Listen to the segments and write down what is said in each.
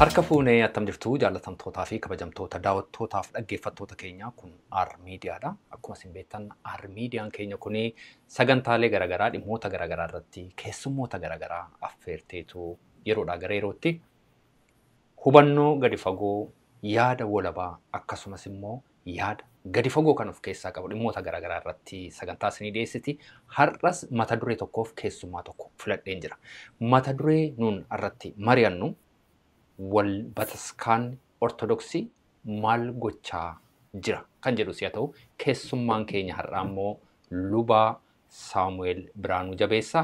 Harka fuunee attam jirtu jaalatamtootaa fi kabajamtoota daawwattootaaf dhaggeeffattoota keenyaa kun R miidiyaadha. Akkuma isin beektan R miidiyaan keenya kun sagantaalee garaagaraa dhimmoota garaagaraa irratti keessummoota garaagaraa affeerteetu yeroodhaa gara yerootti hubannoo gadi fagoo yaada walabaa akkasumas immoo yaada gadi fagoo kan of keessaa qabu dhimmoota garaagaraa irratti sagantaa isinii dhiyeessiti. Har'as mata duree tokkoof keessummaa tokko filadheen jira. Mata duree nuun irratti mari'annu wal bataskaan ortodoksii maal gochaa jira kan jedhu si'a ta'u keessummaan keenya har'aa immoo lubaa Saamu'eel Biraanuu Jabeessaa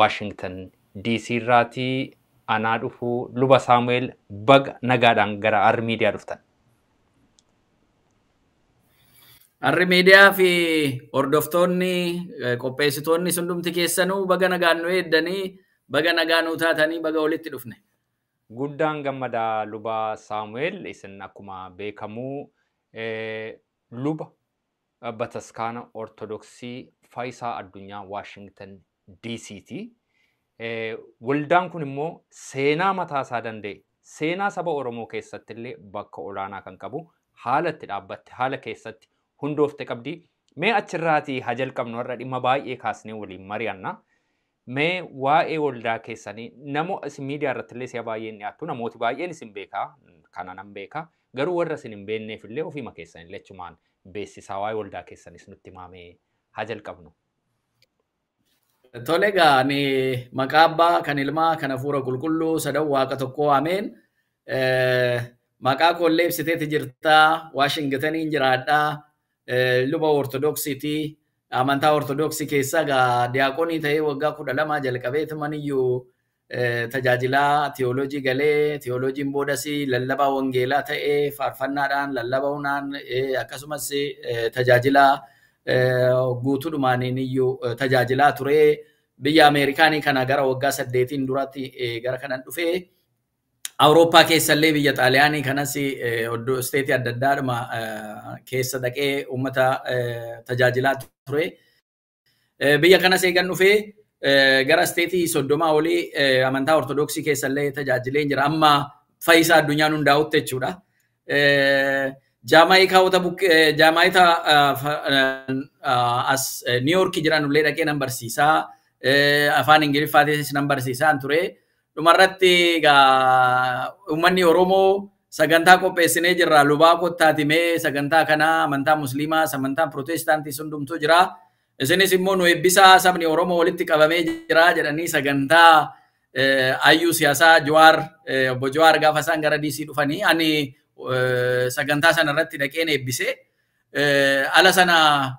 Waashingtan DC irraatii anaa dhufuu luba Saamu'eel baga nagaadhaan gara R miidiyaa dhuftan. R miidiyaa fi hordoftoonni qopheessitoonni hundumti keessanuu baga nagaan nu eeddanii baga nagaan nu taatanii baga walitti dhufne. Guddaan gammadaa luba Saamu'eel isin akkuma beekamu luba bataskaana ortodoksii Faayisaa Addunyaa Waashingtan DC'ti. Waldaan kun immoo seenaa mataa isaa danda'e seenaa saba Oromoo keessatti illee bakka olaanaa kan qabu haala itti dhaabbatte haala keessatti hundoofte qabdi. Mee achirraatii haa jalqabnu warra dhimma baay'ee kaasnee waliin mari'anna. Mee waa'ee waldaa keessanii namoota isin miidiyaa irratti illee si'a baay'een dhiyaattu namooti baay'een isin beekaa kana nan beekaa garuu warra isin hin beekneef illee ofiima keessan illee achumaan beeksisaa waa'ee waldaa keessanis nutti himamee haa jalqabnu. Tole egaa ani maqaa Abbaa kan Ilmaa kan Hafuura Qulqulluu sadan Waaqa tokkoo ameen. Maqaa koollee ibsiteeti jirtaa Waashingtaniin jiraadhaa luba ortodoksiitii. Amantaa ortodoksii keessa diyaaqonii ta'ee waggaa 12 jalqabeeti maniyyuu tajaajilaa teoloojii galee teoloojiin boodas lallabaa wangeelaa ta'ee faarfannaadhaan lallabaunaan akkasumas tajaajilaa guutuudhumaaniin iyyuu tajaajilaa ture. Biyya Ameerikaanii kana gara waggaa 8 duratti gara kanan dhufee Awurooppaa keessallee biyya Xaaliyaanii kanas isteetii adda addaadhuma keessa dhaqee uummata tajaajilaa ture. Biyya kanas eegan dhufee gara isteetii 30 olii amantaa ortodoksii keessallee tajaajileen jira. Amma Faayisaa Addunyaan hundaa'utti jechuudha. Jaamaayitaa as Niiyorkii jiran illee dhaqee nan barsiisaa. Afaan Ingiliffaatis nan barsiisaa ture. Dhumarratti uummanni Oromoo sagantaa qopheessinee jirra. Lubaa kottaati mee sagantaa kana amantaa Musliimaa, amantaa Pirootestaantii hundumtuu jira. Isinis immoo nu eebbisaa sabni Oromoo walitti qabamee jira jedhanii sagantaa hayyuu siyaasaa obbo Jawaar gaafa isaan gara DC dhufanii ani sagantaa sana irratti dhaqeen eebbisee ala sana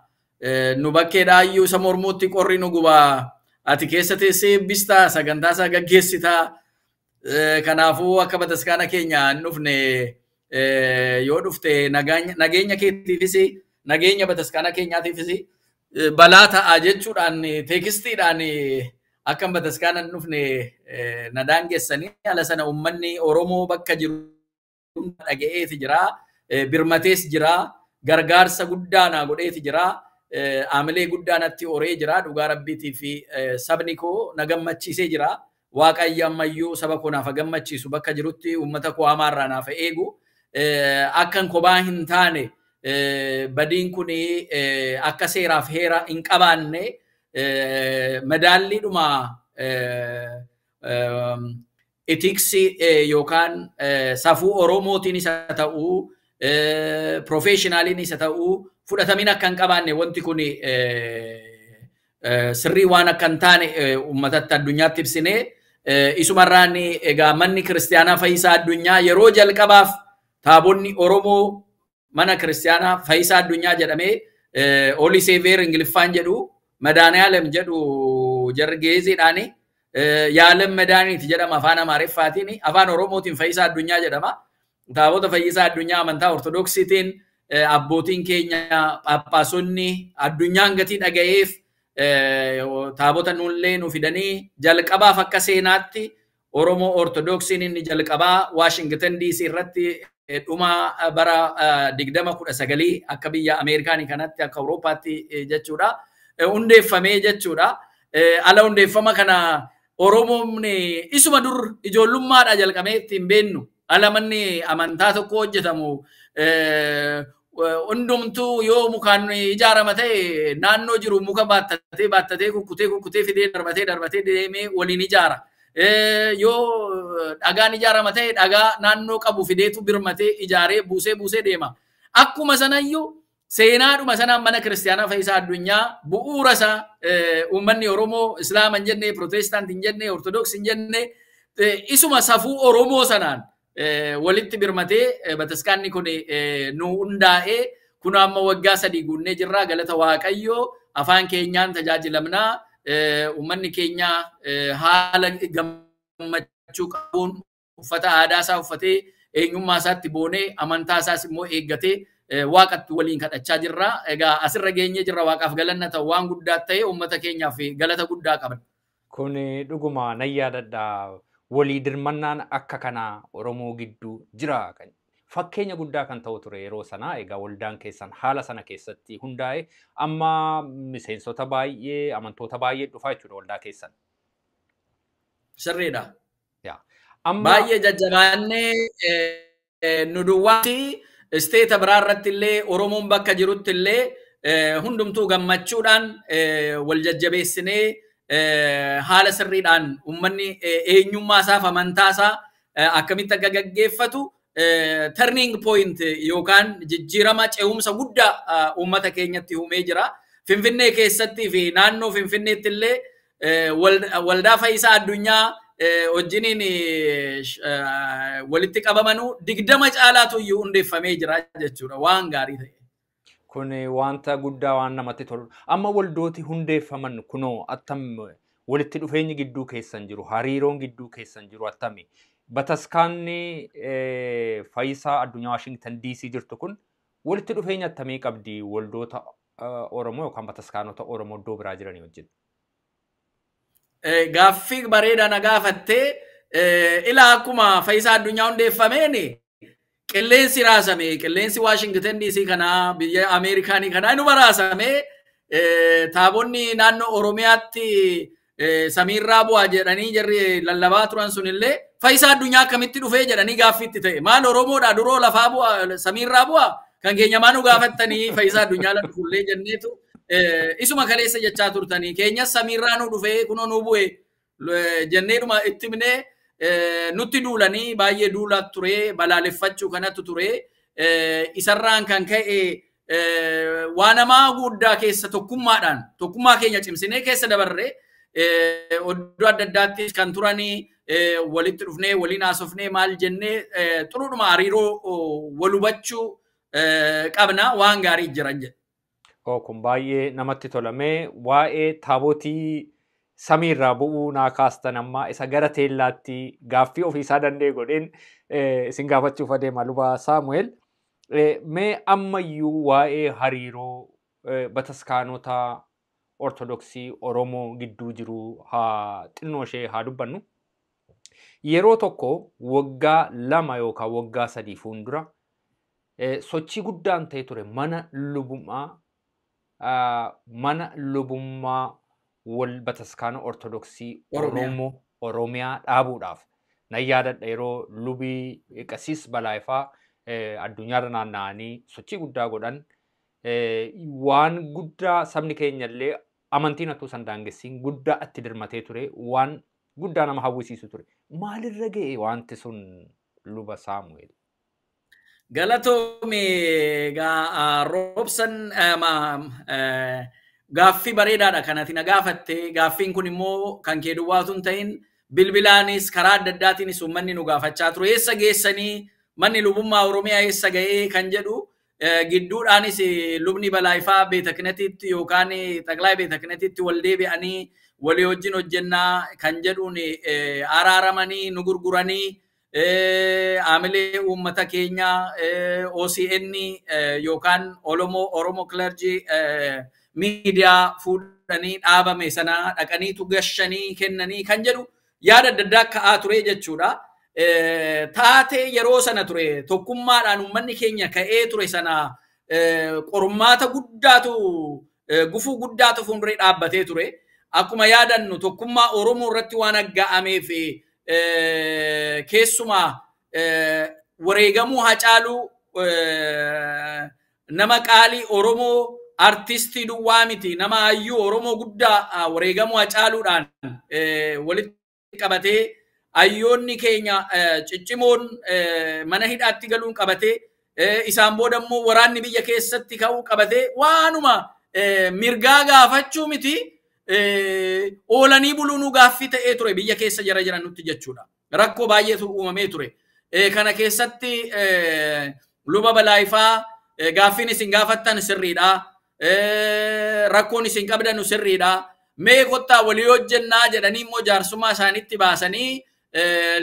nu bakkeedhaa hayyuu isa mormuutti qorri nu gubaa. Ati keessa teessee eebbistaa sagantaa isaa gaggeessitaa. Kanaafuu akka bataskaana keenya hin dhufne yoo dhufte nageenya keetiifis nageenya bataskaana keenyaatiifis balaa ta'a jechuudhaan teekistiidhaan akka bataskaana hin dhufne na daangessanii ala sana uummanni Oromoo bakka jiru dhaga'eeti jira. Birmatees jira. Gargaarsa guddaa naa godheeti jira. Aamilee guddaanatti horee jira. Dhugaa Rabbiitii fi sabni koo na gammachiisee jira. Waaqayyo ammayyuu saba koo naaf gammachiisu bakka jirutti uummata koo hamaarraa naaf eegu. Akkan kophaa hin taane badiin kun akka seeraaf heera hin qabaanne madaalliidhuma etiksii yookaan safuu Oromootiinis haa ta'uu professionaaliinis haa ta'uu fudhatamin akka hin qabaanne wanti kun sirrii waan akka hin taane uummatatti addunyaatti ibsinee isumarraan egaa manni kiristaanaa Faayisaa Addunyaa yeroo jalqabaaf taabonni Oromoo mana kiristaanaa Faayisaa Addunyaa jedhamee Holy Savior Ingiliffaan jedhu Madaaniyaalem jedhu jargeeziidhaan yaalem madaaniiti jedhama afaan Amaariffaatiin afaan Oromootiin Faayisaa Addunyaa jedhama. Taabota Faayisaa Addunyaa amantaa ortodoksiitiin abbootiin keenya phaaphaasonni addunyaan gatii dhaga'eef taabota nullee nu fidanii jalqabaaf akka seenaatti Oromoo ortodoksiin inni jalqabaa Waashingtan DC irratti dhuma bara 2019 akka biyya Ameerikaanii kanatti akka Awurooppaatti jechuudha hundeeffamee jechuudha. Ala hundeeffama kana Oromoon isuma dur ijoollummaadhaa jalqabee ittiin beennu alamanni amantaa tokko hojjetamu hundumtuu yoo mukaan ijaarama ta'e naannoo jiru muka baattatee kukkutee fidee darbatee deemee waliin ijaara. Yoo dhagaan ijaarama ta'e dhagaa naannoo qabu fideetu birmatee ijaaree buusee deema. Akkuma sanayyuu seenaadhuma sanaan mana kiristaanaa Fayyisaa Addunyaa bu'uura isaa uummanni Oromoo Islaama hin jenne, Protestaantii hin jenne, Ortodoksii hin jenne isuma safuu Oromoo sanaan walitti birmatee bataskaanni kun nu hundaa'ee kun amma waggaa 3 guunnee jirra. Galata Waaqayyoo afaan keenyaan tajaajilamnaa. Uummanni keenya haala gammachuu qabuun uffata aadaa isaa uffatee eenyummaa isaatti boonee amantaa isaas immoo eeggatee waaqatti waliin kadhachaa jirra. Egaa asirra geenyee jirra. Waaqaaf galanna ta'u waan guddaa ta'e uummata keenyaaf galata guddaa qaban. Kun dhuguma nan yaadadha. Walii dirmannaan akka kanaa Oromoo gidduu jira. Fakkeenya guddaa kan ta'u ture yeroo sanaa. Egaa waldaan keessan haala sana keessatti hundaa'e amma miseensota baay'ee amantoota baay'ee dhufaa jechuudha waldaa keessan. Sirriidha. Baay'ee jajjabaannee nu duwwaati isteeta biraa irratti illee Oromoon bakka jirutti illee hundumtuu gammachuudhaan wal jajjabeessinee haala sirriidhaan uummanni eenyummaa isaaf amantaa isaa akkamitti akka gaggeeffatu turning point yookaan jijjiirama ce'umsa guddaa uummata keenyatti uumee jira. Finfinnee keessatti fi naannoo Finfinneetti illee waldaa Fayyisaa Addunyaa wajjiniin walitti qabamanu 20 caalaatu iyyuu hundeeffamee jira jechuudha. Waan gaarii ta'e. Kun wanta guddaa waan namatti tolu. Amma waldooti hundeeffaman kunoo attam walitti dhufeenyi gidduu keessan jiru, hariiroon gidduu keessan jiru attami. Bataskaanni Fayyisaa Addunyaa Washington DC jirtu kun walitti dhufeenya attamii qabdi waldoota Oromoo yookaan bataskaanota Oromoo iddoo biraa jiranii wajjin. Gaaffii bareedaa na gaafattee ilaa akkuma Fayyisaa Addunyaa hundeeffameen qilleensi raasame, qilleensi Washington DC kanaa biyya Ameerikaanii kanaa inuma raasame taabonni naannoo Oromiyaatti samiirraa bu'aa jedhanii jarri lallabaa turan sunillee Fayyisaa Addunyaa akkamitti dhufee jedhanii gaaffiitti ta'e. Maal Oromoodhaa duroo lafaa bu'aa samiirraa bu'aa kan keenya maanu gaafattanii Fayyisaa Addunyaa lafuullee jenneetu isuma kaleessa jechaa turtanii keenyas samiirraa nu dhufee kunoo nu bu'e jenneedhuma itti himnee nutti duulanii baay'ee duulaa ture balaaleffachuu kanatu ture isarraan kan ka'e waan namaa guddaa keessa tokkummaa keenya cimsinee keessa dabarre oddoo adda addaatti kan turanii walitti dhufnee waliin haasofnee maal jennee xuruudhuma hariiroo wal hubachuu qabna waan gaarii jiran jedhe. Kun baay'ee namatti tolame waa'ee taabotii samiirraa bu'uu naa kaastan amma isa gara teellaatti gaaffii ofiisaa danda'e godheen isin gaafachuuf adeema luba Saamu'eel. Mee ammayyuu waa'ee hariiroo bataskaanota Ortodoksii Oromoo gidduu jiru haa xinnoo ishee haa dubbannu. Yeroo tokko waggaa 2 yookaan waggaa 3 fuuldura sochii guddaan ta'e ture mana lubummaa wal bataskaana Ortodoksii Oromiyaa dhaabuudhaaf. Nan yaadadha yeroo lubii Qasiis Balaayifaa addunyaarra naanna'anii sochii guddaa godhan waan guddaa sabni keenya illee amantiin attuu san daangessiin guddaa itti dirmatee ture waan guddaa nama hawwisiisu ture. Maalirra ga'e wanti sun luba Saamu'eel? Galatoome Roobsan gaaffii bareedaadha kanatti na gaafatte. Gaaffiin kun immoo kan kee duwwaatu hin ta'in bilbilaanis karaa adda addaatiinis uummanni nu gaafachaa ture. Eessa geessanii manni lubummaa Oromiyaa eessa ga'ee kan jedhu gidduudhaanis lubni Balaayifaa beeta kinatiitti yookaan xaqlaa beeta kinatiitti wal deebi'anii walii wajjin hojjennaa kan jedhuun araaramanii nu gurguranii aamilee uummata keenya OCN yookaan Oromo Clergy miidiyaa fuudhanii dhaabame sana dhaqaniitu gashanii kennanii kan jedhu yaada adda addaa ka'aa ture jechuudha. Taatee yeroo sana ture tokkummaadhaan uummanni keenya ka'ee ture sana qormaata guddaatu gufuu guddaatu fuulduree dhaabbatee ture. akkuma yaadannu tokkummaa Oromoo irratti waan agga'ameef keessumaa wareegamuu Hacaaluu nama qaalii Oromoo artistii duwwaa miti nama hayyuu Oromoo guddaa wareegamuu Hacaaluudhaan walitti qabatee hayyoonni keenya ciccimoon mana hidhaatti galuun qabatee isaan booda immoo waraanni biyya keessatti ka'uu qabatee waanuma mirgaa gaafachuu miti oolanii buluunuu gaaffii ta'ee ture biyya keessa jara jiran nutti jechuudha. Rakkoo baay'eetu uumamee ture. Kana keessatti luba balaayifaa gaaffiin isin gaafattan sirriidha. Rakkoon isin qabdan sirriidha. Mee kottaa walii hojjennaa jedhanii immoo jaarsummaa isaanitti baasanii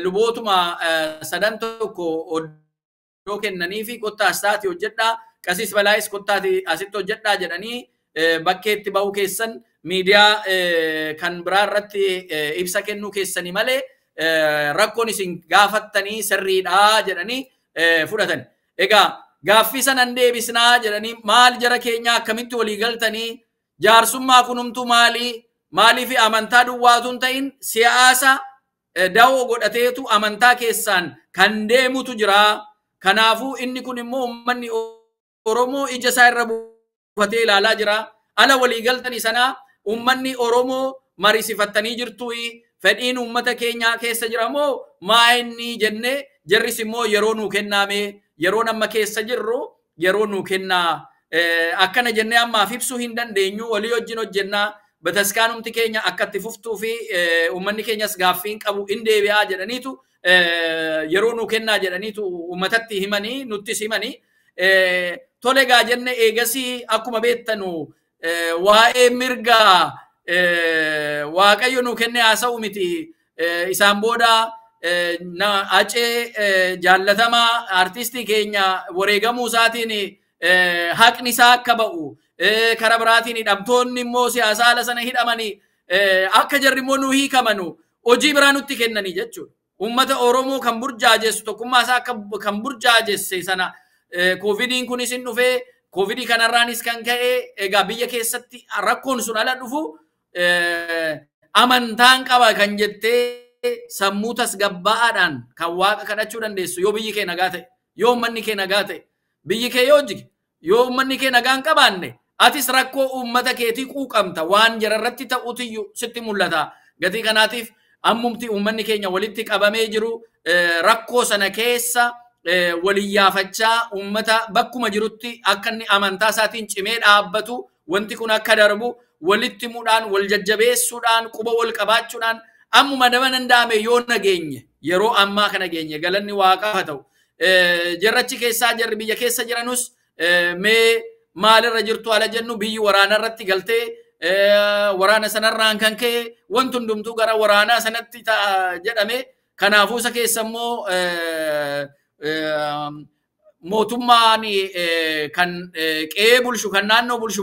lubootuma sadan tokko oddoo kennanii fi kottaa astaati hojjedhaa qasiis balaayis kottaati asitti hojjedhaa jedhanii bakkeetti bahuu keessan miidiyaa kan biraa irratti ibsa kennuu keessanii malee rakkoon isin gaafattanii sirriidhaa jedhanii fudhatan. Egaa gaaffii sanan deebisnaa jedhanii maal jara keenya akkamitti walii galtanii jaarsummaa kunumtu maalii fi amantaa duwwaatuun ta'in siyaasa da'oo godhateetu amantaa keessaan kan deemutu jira. Kanaafuu inni kun immoo uummanni Oromoo ija isaa irra buufatee ilaalaa jira. Ala walii galtanii sanaa uummanni Oromoo mariisifattanii jirtu fedhiin uummata keenyaa keessa jira moo maa inni jennee jarris immoo yeroo nuu kennaame yeroo nama keessa jirru yeroo nuu kennaa akkana jennee ammaaf ibsuu hin dandeenyu walii wajjin hojjennaa bataskaanumti keenya akkatti fuftuu fi uummanni keenyas gaaffiin qabu hin deebi'aa jedhaniitu yeroo nuu kennaa jedhaniitu uummatatti himanii nuttis himanii tole gaa jenne eegasii akkuma beektanu waa'ee mirgaa waaqayyo nuu kenne haasa'u miti isaan booda acee jaallatamaa artistii keenya wareegamuu isaatiin haqni isaa akka ba'u kara biraatiin hidhamtoonni immoo siyaasa haala sana hidhamanii akka jarri immoo nuu hiikamanu hojii biraa nutti kennanii jechuudha. Uummata Oromoo kan burjaajessu tokkummaa isaa akka kan burjaajesse sana koovidiin kunis hin dhufee koovidii kanarraanis kan ka'e egaa biyya keessatti rakkoon sun ala dhufu amantaan qaba kan jettee sammuu tasgabbaa'aadhaan kan waaqa kadhachuu dandeessu yoo biyyi kee nagaa ta'e yoo uummanni kee nagaa ta'e biyyi kee yoo jige yoo uummanni kee nagaan qabaanne atis rakkoo uummata keetii quuqamta waan jararratti ta'uutiyyuu sitti mul'ata. Gatii kanaatiif ammumti uummanni keenya walitti qabamee jiru rakkoo sana keessa waliyyaafachaa uummata bakkuma jirutti akka inni amantaa isaatiin cimee dhaabbatu wanti kun akka darbu walitti muudhaan wal jajjabeessuudhaan quba wal qabaachuudhaan ammuma nama danda'ame yoo nageenye yeroo ammaa kana geenye galanni waaqaa haa ta'u. Jarrachi keessaa jarri biyya keessa jiranus mee maalirra jirtu ala jennu biyyi waraana irratti galtee waraana sanarraan kan ka'e wanti hundumtuu gara waraanaa sanatti jedhame kanaafuu isa keessa immoo mootummaan kan qe'ee bulchu kan naannoo bulchu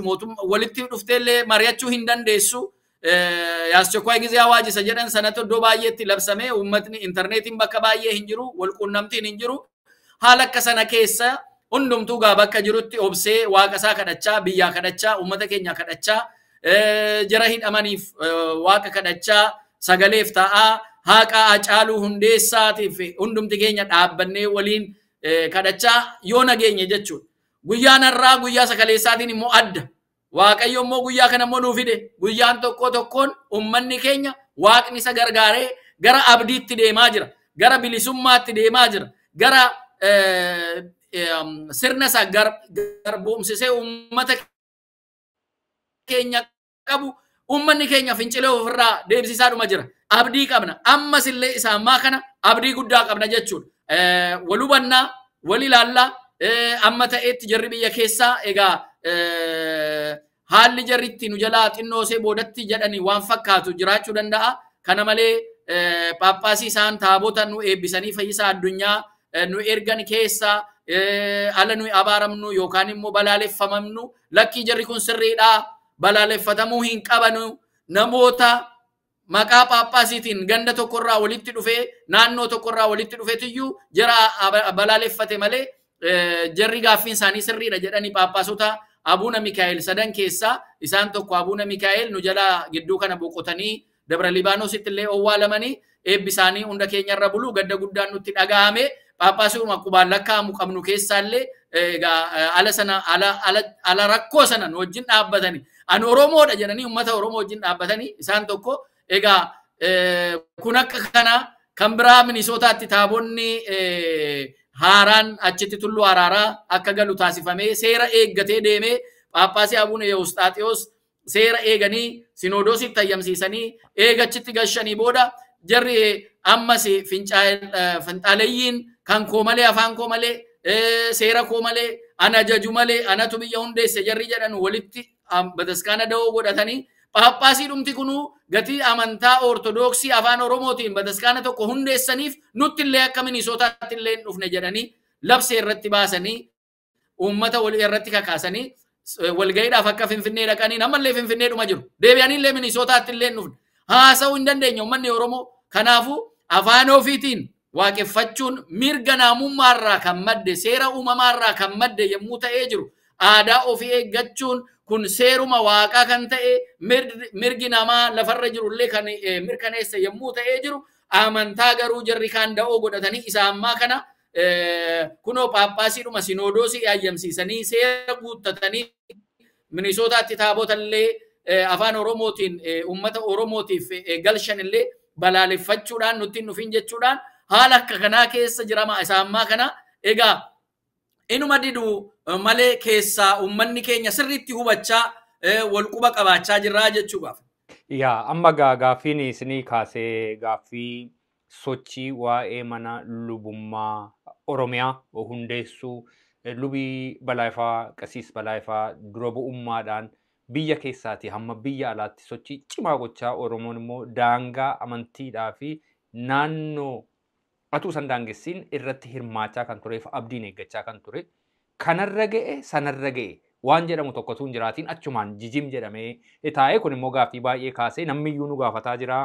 walitti dhufteellee mari'achuu hin dandeessu. Yaaschokwaa gizee hawaajisa jedhan sanatti iddoo baay'eetti labsame uummatni intarneetiin bakka baay'ee hin jiru walquunnamtiin hin jiru. Haala akka sana keessa hundumtuu gaa bakka jirutti obsee waaqa isaa kadhachaa biyyaa kadhachaa uummata keenya kadhachaa jara hidhamaniif waaqa kadhachaa sagaleef ta'aa haqaa Hacaaluu Hundeessaatiif hundumti keenya dhaabbannee waliin kadhachaa yoo nageenye jechuudha. Guyyaan har'aa guyyaa sagaleessaatiin immoo adda. Waaqayyo immoo guyyaa kana immoo nuuf fide guyyaan tokkoon uummanni keenya waaqni isa gargaaree gara abdiitti deemaa jira. Gara bilisummaatti deemaa jira. Gara sirna isaa garboomsisee uummata keenya qabu uummanni keenya fincilee ofirraa deebisisaa dhuma jira. Abdii qabna. Ammas illee isa ammaa kana abdii guddaa qabna jechuudha. Wal hubannaa, wal ilaallaa amma ta'eetti jarri biyya keessaa egaa haalli jarritti nu jalaa xinnoosee boodatti jedhanii waan fakkaatu jiraachuu danda'a. Kana malee paappaasii isaan taabota nu eebbisanii fayyisaa addunyaa nu ergan keessaa ala nu abaaramnu yookaan immoo balaaleffamamnu lakkii jarri kun sirriidhaa balaaleffatamuu hin qabanu namoota maqaa paappaasiitiin ganda tokkorraa walitti dhufee naannoo tokkorraa walitti dhufeetiyyuu jara balaaleffate malee jarri gaaffiin isaanii sirriidha jedhanii paappaasota Abuna Mikaa'el sadan keessa isaan tokko Abuna Mikaa'el nu jala gidduu kana boqotanii Dabra Libaanoositti illee owwaalamanii eebbi isaanii hunda keenyarra bulu gadda guddaan nutti dhaga'ame. Phaaphaasiin qubaan lakkaa'amu qabnu keessaallee ala rakkoo sana nu wajjin dhaabbatanii ani Oromoodha jedhanii uummata Oromoo wajjin dhaabbatanii isaan tokko egaa kun akka kana kan biraa Minisootaatti taabonni haaraan achitti tulluu Araaraa akka galu taasifamee seera eeggatee deemee Phaaphaasii Abuna Yewusxaaxiyoos seera eeganii Sinodoositti ayyamsiisanii eegachitti gashanii booda jarri ammas finxaaleeyyiin kan koo malee afaan koo malee seera koo malee ana jaju malee anatu biyya hundeesse jarri jedhan walitti bataskaana da'oo godhatanii Phaaphaasii dhumti kunuu gatii amantaa Ortodoksii afaan Oromootiin bataskaana tokko hundeessaniif nutti illee akka Minisootaatti illee dhufne jedhanii labsee irratti baasanii uummata walii irratti kakaasanii walga'iidhaaf akka Finfinnee dhaqanii namallee Finfinnee dhuma jiru. Deebi'anii illee Minisootaatti illee dhufne. Haasa'uu hin dandeenye uummanni Oromoo. Kanaafuu afaan ofiitiin waaqeffachuun mirga naamummaarraa kan madde seera uumamaarraa kan madde yommuu ta'ee jiru aadaa ofii eeggachuun kun seeruma waaqaa kan ta'e mirgi namaa lafarra jirullee kan mirkaneessa yommuu ta'ee jiru amantaa garuu jarri kaan da'oo godhatanii isa ammaa kana kunoo Phaaphaasiidhuma Sinodoosii ayyamsiisanii seera guuttatanii Minisootaatti taabotallee afaan Oromootiin uummata Oromootiif galchan illee balaaleffachuudhaan nutti hin dhufin jechuudhaan haala akka kanaa keessa jirama isa ammaa kana egaa inuma didu malee keessaa uummanni keenya sirriitti hubachaa wal quba qabaachaa jirraa jechuudha. Yaa amma gaaffiin isinii kaasee gaaffii sochii waa'ee mana lubummaa Oromiyaa hundeessuu lubii Balaayifaa Qasiis Balaayifaa dura bu'ummaadhaan biyya keessaati hamma biyya alaatti sochii cimaa gochaa Oromoon immoo daangaa amantiidhaa fi naannoo atuu san daangessiin irratti hirmaachaa kan tureef abdiin eeggachaa kan ture kanarra ga'e sanarra ga'e waan jedhamu tokkotu hin jiraatiin achumaan jijim jedhamee taa'ee kun immoo gaaffii baay'ee kaasee namniyyuu nu gaafataa jira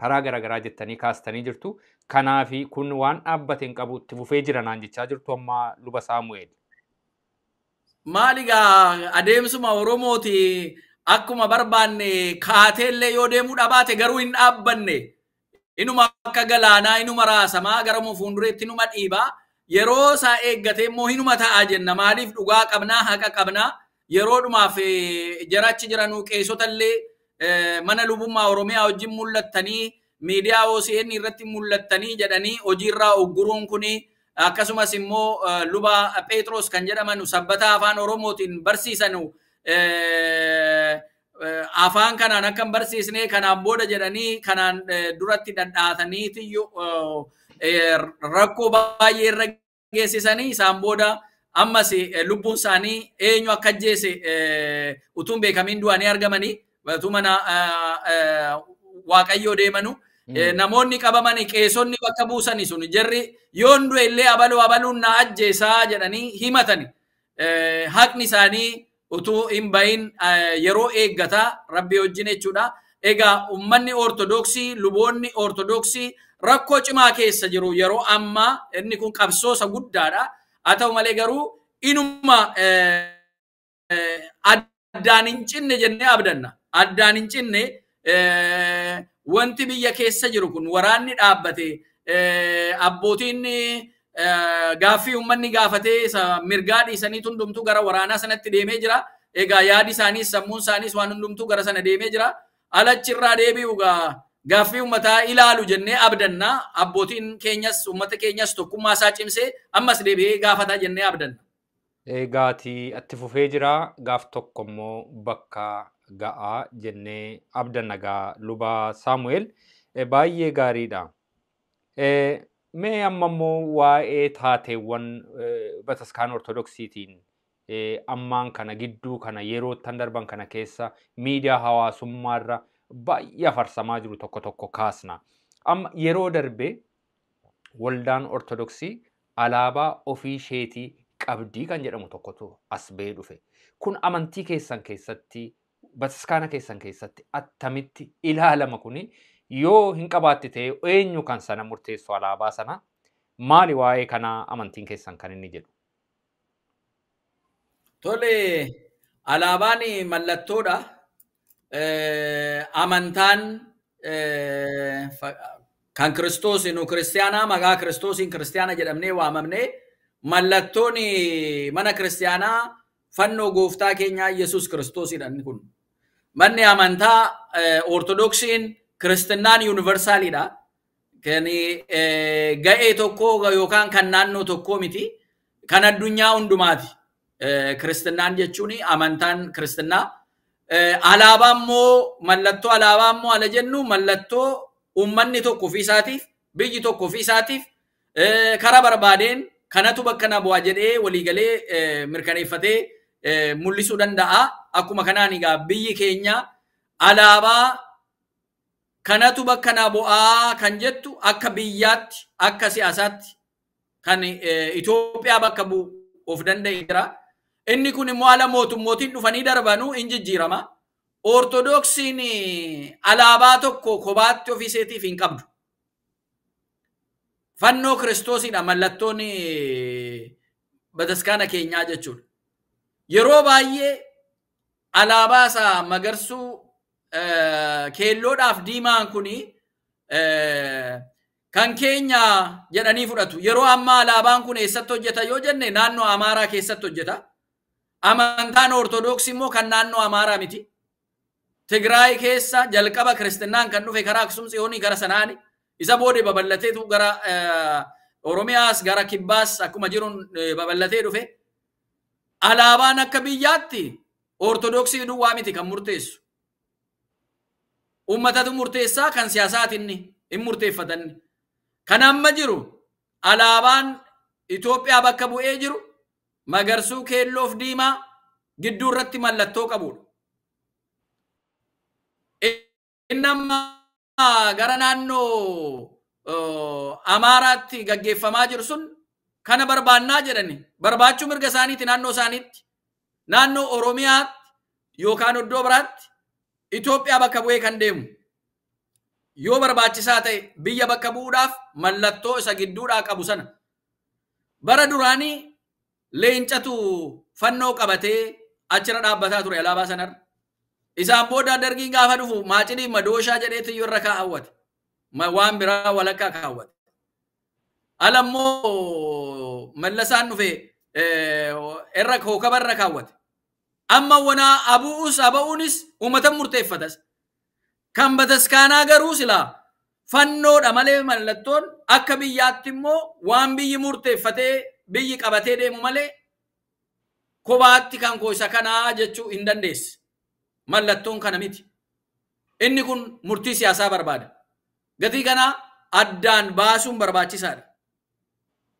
karaa garaagaraa jettanii kaastanii jirtu kanaafi kun waan dhaabbateen qabu itti fufee jira naan jechaa jirtu amma luba Saamu'eel. Maaligaa adeemsuma Oromooti akkuma barbaanne kaateellee yoo deemuu dhabaate garuu hin dhaabbanne inuma akka galaanaa inuma raasamaa gara fuuldureetti inuma dhiibaa yeroo isaa eeggatee immoo hinuma ta'a jenna maaliif dhugaa qabnaa haqa qabnaa yeroo dhumaaf jarachi jiranuu qeessotallee mana lubummaa Oromiyaa wajjin mul'attanii miidiyaa OCN irratti mul'attanii jedhanii hojiirraa ogguruun kuni akkasumas immoo luba Pheexroos kan jedhaman sabbataa afaan Oromootiin barsiisanu afaan kanaan akka hin barsiisne kanaan booda jedhanii kanaan duratti dhadhaataniitiyyuu rakkoo baay'ee irra geessisanii isaan booda ammas lubbuun isaanii eenyu akka ajjeese utuun beekamiin du'anii argamanii utuu mana Waaqayyoo deemanu namoonni qabamanii qeessonni bakka buusanii sun jarri yoon du'e illee abaluun na ajjeesaa jedhanii himatani haqni isaanii utuu hin bahin yeroo eeggataa rabbi wajjin jechuudha. Egaa uummanni Ortodoksii luboonni Ortodoksii rakkoo cimaa keessa jiru yeroo ammaa inni kun qabsoosa guddaadha. Haa ta'u malee garuu inuma addaan hin cinne jennee abdanna. Addaan hin cinne wanti biyya keessa jiru kun waraanni dhaabbate abbootiin gaaffii uummanni gaafatee mirgaa dhiisanii hundumtuu gara waraanaa sanatti deemee jira. Egaa yaadi isaaniis sammuun isaaniis waan hundumtuu gara sana deemee jira. Alachirraa deebi'u gaaffii uummataa ilaalu jennee abdanna. Abbootiin keenyas uummata keenyas tokkummaa isaa cimsee ammas deebi'ee gaafataa jennee abdanna. Egaati atti fufee jira gaaf tokko immoo bakka ga'aa jennee abdanna gaa luba Saamu'eel baay'ee gaariidha. Mee amma immoo waa'ee taateewwan bataskaan Ortodoksiitiin ammaan kana gidduu kana yeroo tan darban kana keessa miidiyaa hawaasummaarra baay'ee afarsamaa jiru tokko tokko kaasna. Amma yeroo darbe waldaan Ortodoksii alaabaa ofii isheetii qabdii kan jedhamu tokkotu as ba'ee dhufe. Kun amantii keessan keessatti bataskaana keessan keessatti attamitti ilaalama kuni yoo hin qabaatte ta'e eenyu kan sana murteessu alaabaa sana maali waa'ee kana amantiin keessan kan inni jedhu? Tole Alaabaan mallattoodha. Amantaan kan Kiristoos nu kiristaanaa maqaa Kiristoosiin kiristaana jedhamnee waamamne mallattoon mana kiristaanaa fannoo gooftaa keenyaa Yesuus Kiristoosidha kun. Manni amantaa Ortodoksiin kiristinnaan yuuniversaalidha. Kan ga'ee tokko yookaan kan naannoo tokkoo miti. Kan addunyaa hundumaati. Kiristinnaan jechuun amantaan kiristinnaa. Alaabaa immoo mallattoo alaabaa immoo ala jennu mallattoo uummanni tokko ofii isaatiif biyyi tokko ofii isaatiif karaa barbaadeen kanatu bakka na bu'aa jedhee waliigalee mirkaneeffatee mul'isuu danda'a. Akkuma kanaan egaa biyyi keenya alaabaa kanatu bakka na bu'aa kan jettu akka biyyaatti akka siyaasaatti kan Itoophiyaa bakka bu'u of danda'e jira. Inni kun immoo ala mootummootiin dhufanii darbanu hin jijjiirama. Ortodoksiin alaabaa tokko kophaatti ofiiseetiif hin qabdu. Fannoo Kiristoosidha mallattoon bataskaana keenyaa jechuudha. Yeroo baay'ee alaabaa isaa magarsuu keelloodhaaf diimaan kuni kan keenya jedhanii fudhatu. Yeroo ammaa alaabaan kun eessatti hojjeta yoo jenne naannoo Amaaraa keessatti hojjeta. Amantaan Ortodoksii immoo kan naannoo Amaaraa miti. Tigraay keessa jalqaba kiristinnaan kan dhufe karaa Aksum Tsiyoonii gara sanaani. Isa booda babal'ateetu gara Oromiyaas gara Kibbaas akkuma jiruun babal'atee dhufe. Alaabaan akka biyyaatti Ortodoksii duwwaa miti kan murteessu. Uummatatu murteessaa kan siyaasaatiin hin murteeffatanni. Kan amma jiru alaabaan Itoophiyaa bakka bu'ee jiru magarsuu keelloof diimaa gidduu irratti mallattoo qabudha. Inni amma gara naannoo Amaaraatti gaggeeffamaa jiru sun kana barbaannaa jedhani. Barbaachuu mirga isaaniiti naannoo isaaniitti. Naannoo Oromiyaatti yookaan iddoo biraatti Itoophiyaa bakka bu'ee kan deemu. Yoo barbaachisaa ta'e biyya bakka bu'uudhaaf mallattoo isa gidduudhaa qabu sana. Bara duraanii leencatu fannoo qabatee achirra dhaabbataa ture alaabaa sanarra. Isaan booda dargiin gaafa dhufu maacidii madooshaa jedheetti yoo irra kaawwate. Waan biraa walakkaa kaawwate. Alammoo mallasaan dhufe irra kookaba irra kaawwate. Amma wanaa abu'us aba'uunis uummata murteeffatas. Kan bataskaanaa garuu silaa fannoodha malee mallattoon akka biyyaatti immoo waan biyyi murteeffatee biyyi qabatee deemu malee kophaatti kan isa kanaa jechuu hin dandeessi. Mallattoon kana miti. Inni kun murtii siyaasaa barbaada. Gatii kana addaan baasuun barbaachisaadha.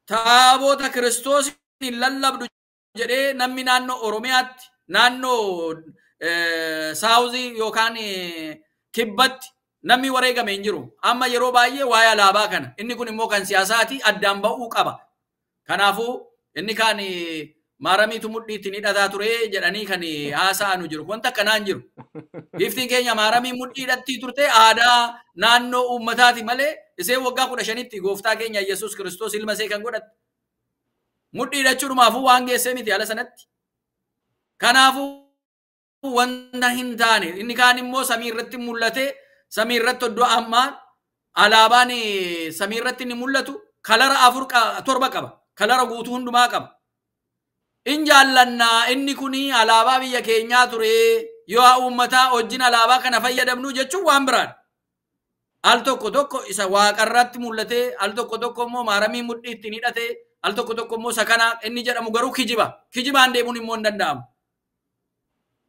Taabota Kiristoos hin lallabdu jedhee namni naannoo Oromiyaatti naannoo Saawuzii yookaan Kibbatti namni wareegame hin jiru. Amma yeroo baay'ee waa'ee alaabaa kana. Inni kun immoo kan siyaasaati addaan ba'uu qaba. Kanaafuu inni kan maaramiitu mudhiitti ni dhataa ture jedhanii kan haasa'anu jiru. Wanta akkanaan jiru. Giftiin keenya maaramii mudhiidhatti turte aadaa naannoo uummataati malee iseen waggaa 15tti gooftaa keenya Yesuus Kiristoos ilma isee kan godhatte. Mudhiidhachuudhumaafuu waan geessee miti haala sanatti. Kanaafuu wanta hin taane inni kaan immoo samii irratti mul'ate samii irratti iddoo ammaa alaabaan samii irratti ni mul'atu kalara 7 qaba. Kalara guutuu hundumaa qaba. In jaallannaa inni kuni alaabaa biyya keenyaa ture yoo uummataa wajjin alaabaa kana fayyadamnu jechuun waan biraadha. Al tokko isa waaqarratti mul'ate al tokko immoo maaramii mudhiitti hidhate al tokko immoo sakana inni jedhamu garuu kijiba. Kijibaan deemuun immoo hin danda'amu.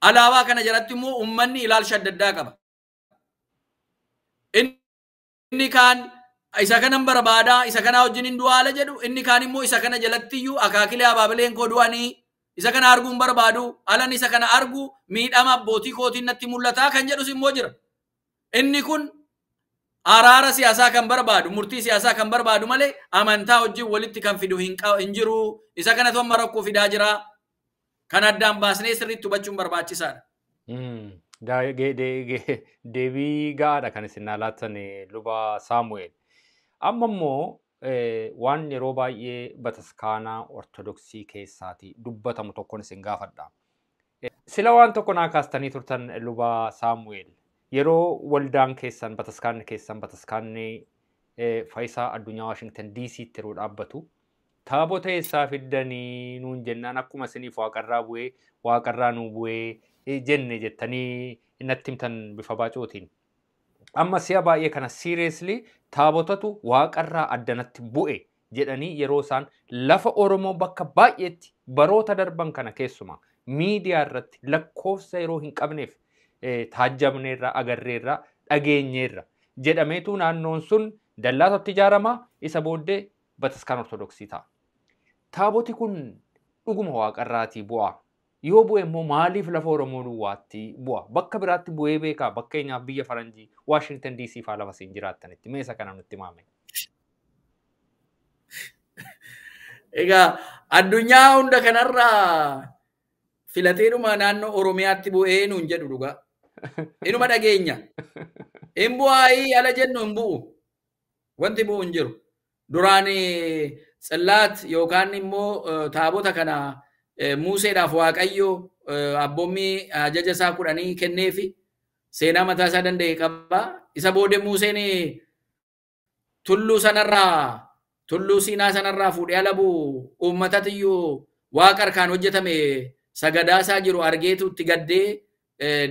Alaabaa kana jalatti immoo uummanni ilaalcha adda addaa qaba. Inni kaan isa kanan barbaada isa kana wajjin hin du'aala jedhu inni kaan immoo isa kana jalattiyyuu akaakilee abaabileen koo du'anii isa kana arguun barbaadu alan isa kana argu miidhama abbootii kootiin natti mul'ataa kan jedhus immoo jira. Inni kun araara siyaasaa kan barbaadu murtii siyaasaa kan barbaadu malee amantaa wajjin walitti kan fidu hin jiru. Isa kana tomma rakkoo fidaa jira. Kan addaan baasnee sirriitti hubachuun barbaachisaadha. Deebii gahaadha kan isin laattan luba Saamu'eel. Amma immoo waan yeroo baay'ee bataskaanaa Ortodoksii keessaati dubbatamu tokkoon isin gaafadha. Sila waan tokko naa kaastanii turtan lubaa Saamu'eel. Yeroo waldaan keessan bataskaanni Faayisaa Addunyaa Waashingtan DC'tti yeroo dhaabbatu taabota eessaa fiddanii nuun jennaan akkuma isiniif waaqarraa nuu bu'ee jenne jettanii natti himtan bifa baacootiin. Amma si'a baay'ee kana seriously taabotatu waaqarraa addanatti bu'e jedhanii yeroo isaan lafa Oromoo bakka baay'eetti baroota darban kana keessumaa miidiyaa irratti lakkoofsa yeroo hin qabneef taajjabneerra agarreerra dhageenyeerra jedhameetu naannoon sun dallaatatti ijaaramaa isa booddee bataskaan ortodoksii ta'a. Taaboti kun dhuguma waaqarraatii bu'a. Yoo bu'e immoo maaliif lafa Oromoo duwwaatti bu'a? Bakka biraatti bu'ee beekaa fakkeenyaaf biyya Faranjii Waashingtan DC faa lafa siin jiraattanitti meesa kana nutti himame. Egaa addunyaa hunda kanarraa filateedhuma naannoo Oromiyaatti bu'ee nuun jedhu dhugaa. Inuma dhageenya. Hin bu'aayii ala jennu hin bu'u. Wanti bu'u hin jiru. Duraan tsillaat yookaan immoo taabota kana Museedhaaf Waaqayyo abboommii ajaja isaa 10 kenneefi seenaa mataa isaa danda'e qaba. Isa booda Museen tulluu Siinaa sanarraa fuudhee ala bu'u uummatatiyyuu waaqa harkaan hojjetame sagadaasaa jiru argeetu itti gaddee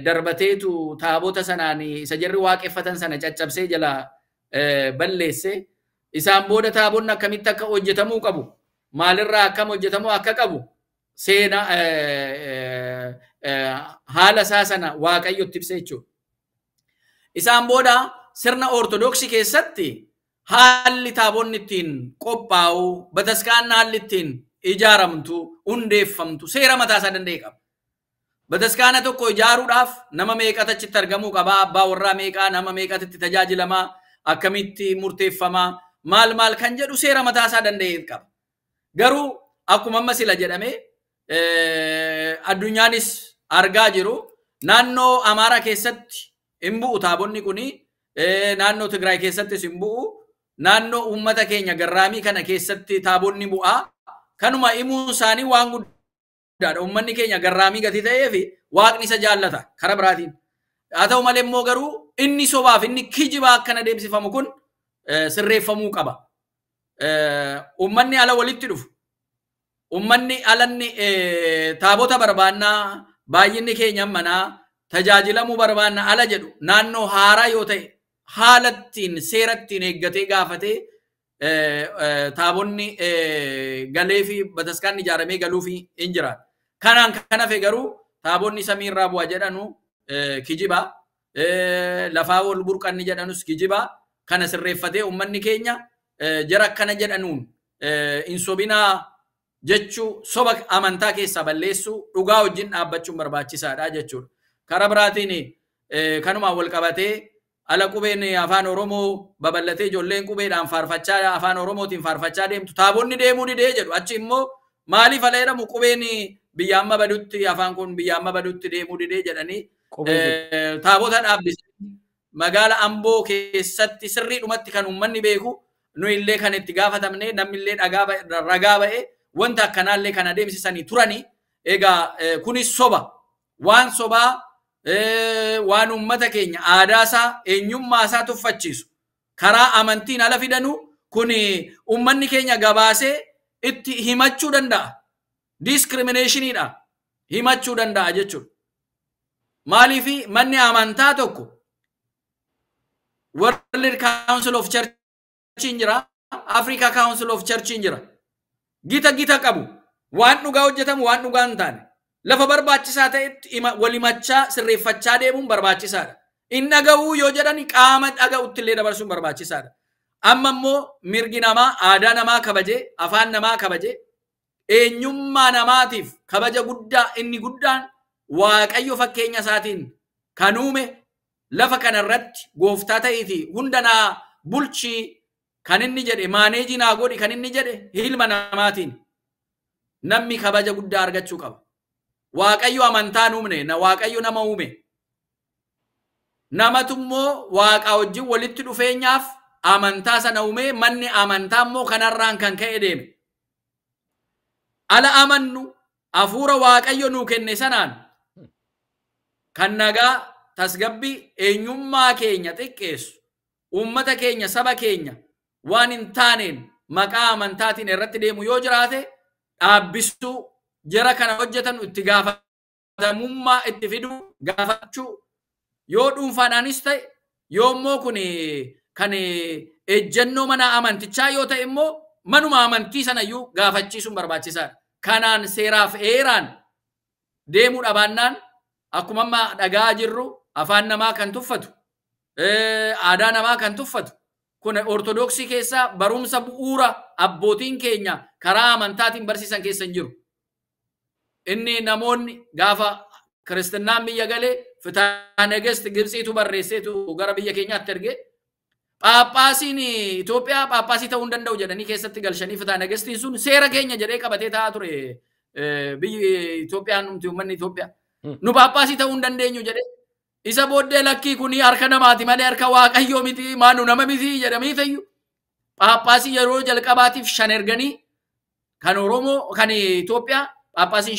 darbateetu taabota sanaan isa jarri waaqeffatan sana caccabsee jala balleesse. Isaan booda taabonni akkamitti akka hojjetamuu qabu maalirraa akkam hojjetamuu akka qabu seenaa haala isaa sana Waaqayyotti ibsee jechuudha. Isaan booda sirna Ortodoksii keessatti haalli taabonni ittiin qophaa'u bataskaan haalli ittiin ijaaramtu hundeeffamtu seera mataa isaa danda'e qaba. Bataskaana tokko ijaaruudhaaf nama meeqatu achitti argamuu qaba? Abbaa warraa meeqaa, nama meeqatu itti tajaajilamaa, akkamitti murteeffamaa, maal kan jedhu seera mataa isaa danda'e qaba. Garuu akkuma amma sila jedhame addunyaanis argaa jiru naannoo Amaaraa keessatti hin bu'u taabonni kuni, naannoo Tigraay keessattis hin bu'u, naannoo uummata keenya garraamii kana keessatti taabonni bu'a. Kanuma himuun isaanii waan guddaadha. Uummanni keenya garraamii gati ta'ee fi waaqni isa jaallata karaa biraatiin. Haa ta'u malee immoo garuu inni sobaaf inni kijibaa akkana deemsifamu kun sirreeffamuu qaba. Uummanni ala walitti dhufu. Uummanni alanni taabota barbaannaa baay'inni keenya manaa tajaajilamuu barbaannaa ala jedhu naannoo haaraa yoo ta'e haalattiin seerattiin eeggatee gaafatee taabonni galee fi bataskaan ijaaramee galuu fi hin jiraatu. Kanaan kan hafe garuu taabonni samiirraa bu'a jedhanu kijibaa, lafaa ol burqanni jedhanus kijibaa. Kana sirreeffatee uummanni keenya jara akkana jedhanuun hin sobinaa jechuu soba amantaa keessaa balleessuu dhugaa wajjin dhaabbachuun barbaachisaadha jechuudha. Karaa biraatiin kanumaan wal qabatee ala qubeen afaan Oromoo babal'atee ijoolleen qubeedhaan faarfachaa afaan Oromootiin faarfachaa deemtu taabonni deemuu didee jedhu. Achi immoo maaliif ala jedhamu qubeen biyya amma badutti afaan kun biyya amma badutti deemuu didee jedhanii taabota dhaabbisanii magaala Amboo keessatti sirriidhumatti kan uummanni beeku nu illee kan itti gaafatamne namni illee ragaa ba'e wanta akkanaallee kan adeemsisanii turanii. Egaa kunis soba waan sobaa waan uummata keenya aadaa isaa eenyummaa isaa tuffachiisu karaa amantiin ala fidanu kun uummanni keenya gabaasee itti himachuu danda'a. Discriminationiidha himachuu danda'a jechuudha. Maaliif manni amantaa tokko World Council of Church jira, Africa Council of Church jira. Gita qabu waan dhugaa hojjetamu waan dhugaa hin taane lafa barbaachisaa ta'etti walimachaa sirreeffachaa deemuun barbaachisaadha. Inni dhaga'uu yoo jedhani qaama dhaga'utti illee dabarsuun barbaachisaadha. Amma immoo mirgi namaa aadaa namaa kabajee afaan namaa kabajee eenyummaa namaatiif kabaja guddaa inni guddaan Waaqayyo fakkeenya isaatiin kan uume lafa kanarratti gooftaa ta'eeti hundanaa bulchii kan inni jedhe maaneejii naa godhi kan inni jedhe ilma namaatiin namni kabaja guddaa argachuu qaba. Waaqayyo amantaan uumne na Waaqayyo nama uume. Namatu immoo Waaqa wajjin walitti dhufeenyaaf amantaa sana uume manni amantaa immoo kanarraan kan ka'e deeme. Ala amannu hafuura Waaqayyo nuu kenne sanaan kan nagaa tasgabbii eenyummaa keenya xiqqeessu ummata keenya saba keenya waan hin taaneen maqaa amantaatiin irratti deemu yoo jiraate dhaabbisuu jara kana hojjetan itti gaafatamummaa itti fiduu gaafachuu yoo dhuunfaadhaanis ta'e yoo immoo kun kan ejjennoo mana amantichaa yoo ta'e immoo manuma amantii sanayyuu gaafachiisuun barbaachisaadha. Kanaan seeraaf heeraan deemuu dhabaannaan akkuma amma dhagaa jirru afaan namaa kan tuffatu aadaa namaa kan tuffatu kun ortodoksii keessaa barumsa bu'uura abbootiin keenya karaa amantaatiin barsiisan keessa hin jiru. Inni namoonni gaafa kiristinnaan biyya galee Fitaa Negest Gibxiitu barreesseetu gara biyya keenyaatti erge Paappaasiin Itoophiyaa paappaasii ta'uu hin danda'u jedhanii keessatti galchanii Fitaa Negestiin sun seera keenya jedhee qabatee taa'aa ture biyyi Itoophiyaan uummanni Itoophiyaa. Nu paappaasii ta'uu hin dandeenyu jedhee isa booddee lakkii kuni harka namaati malee harka waaqayyoo miti maanu nama miti jedhamee ta'u paappaasii yeroo jalqabaatiif 5 erganii kan Oromoo kan Itoophiyaa paappaasiin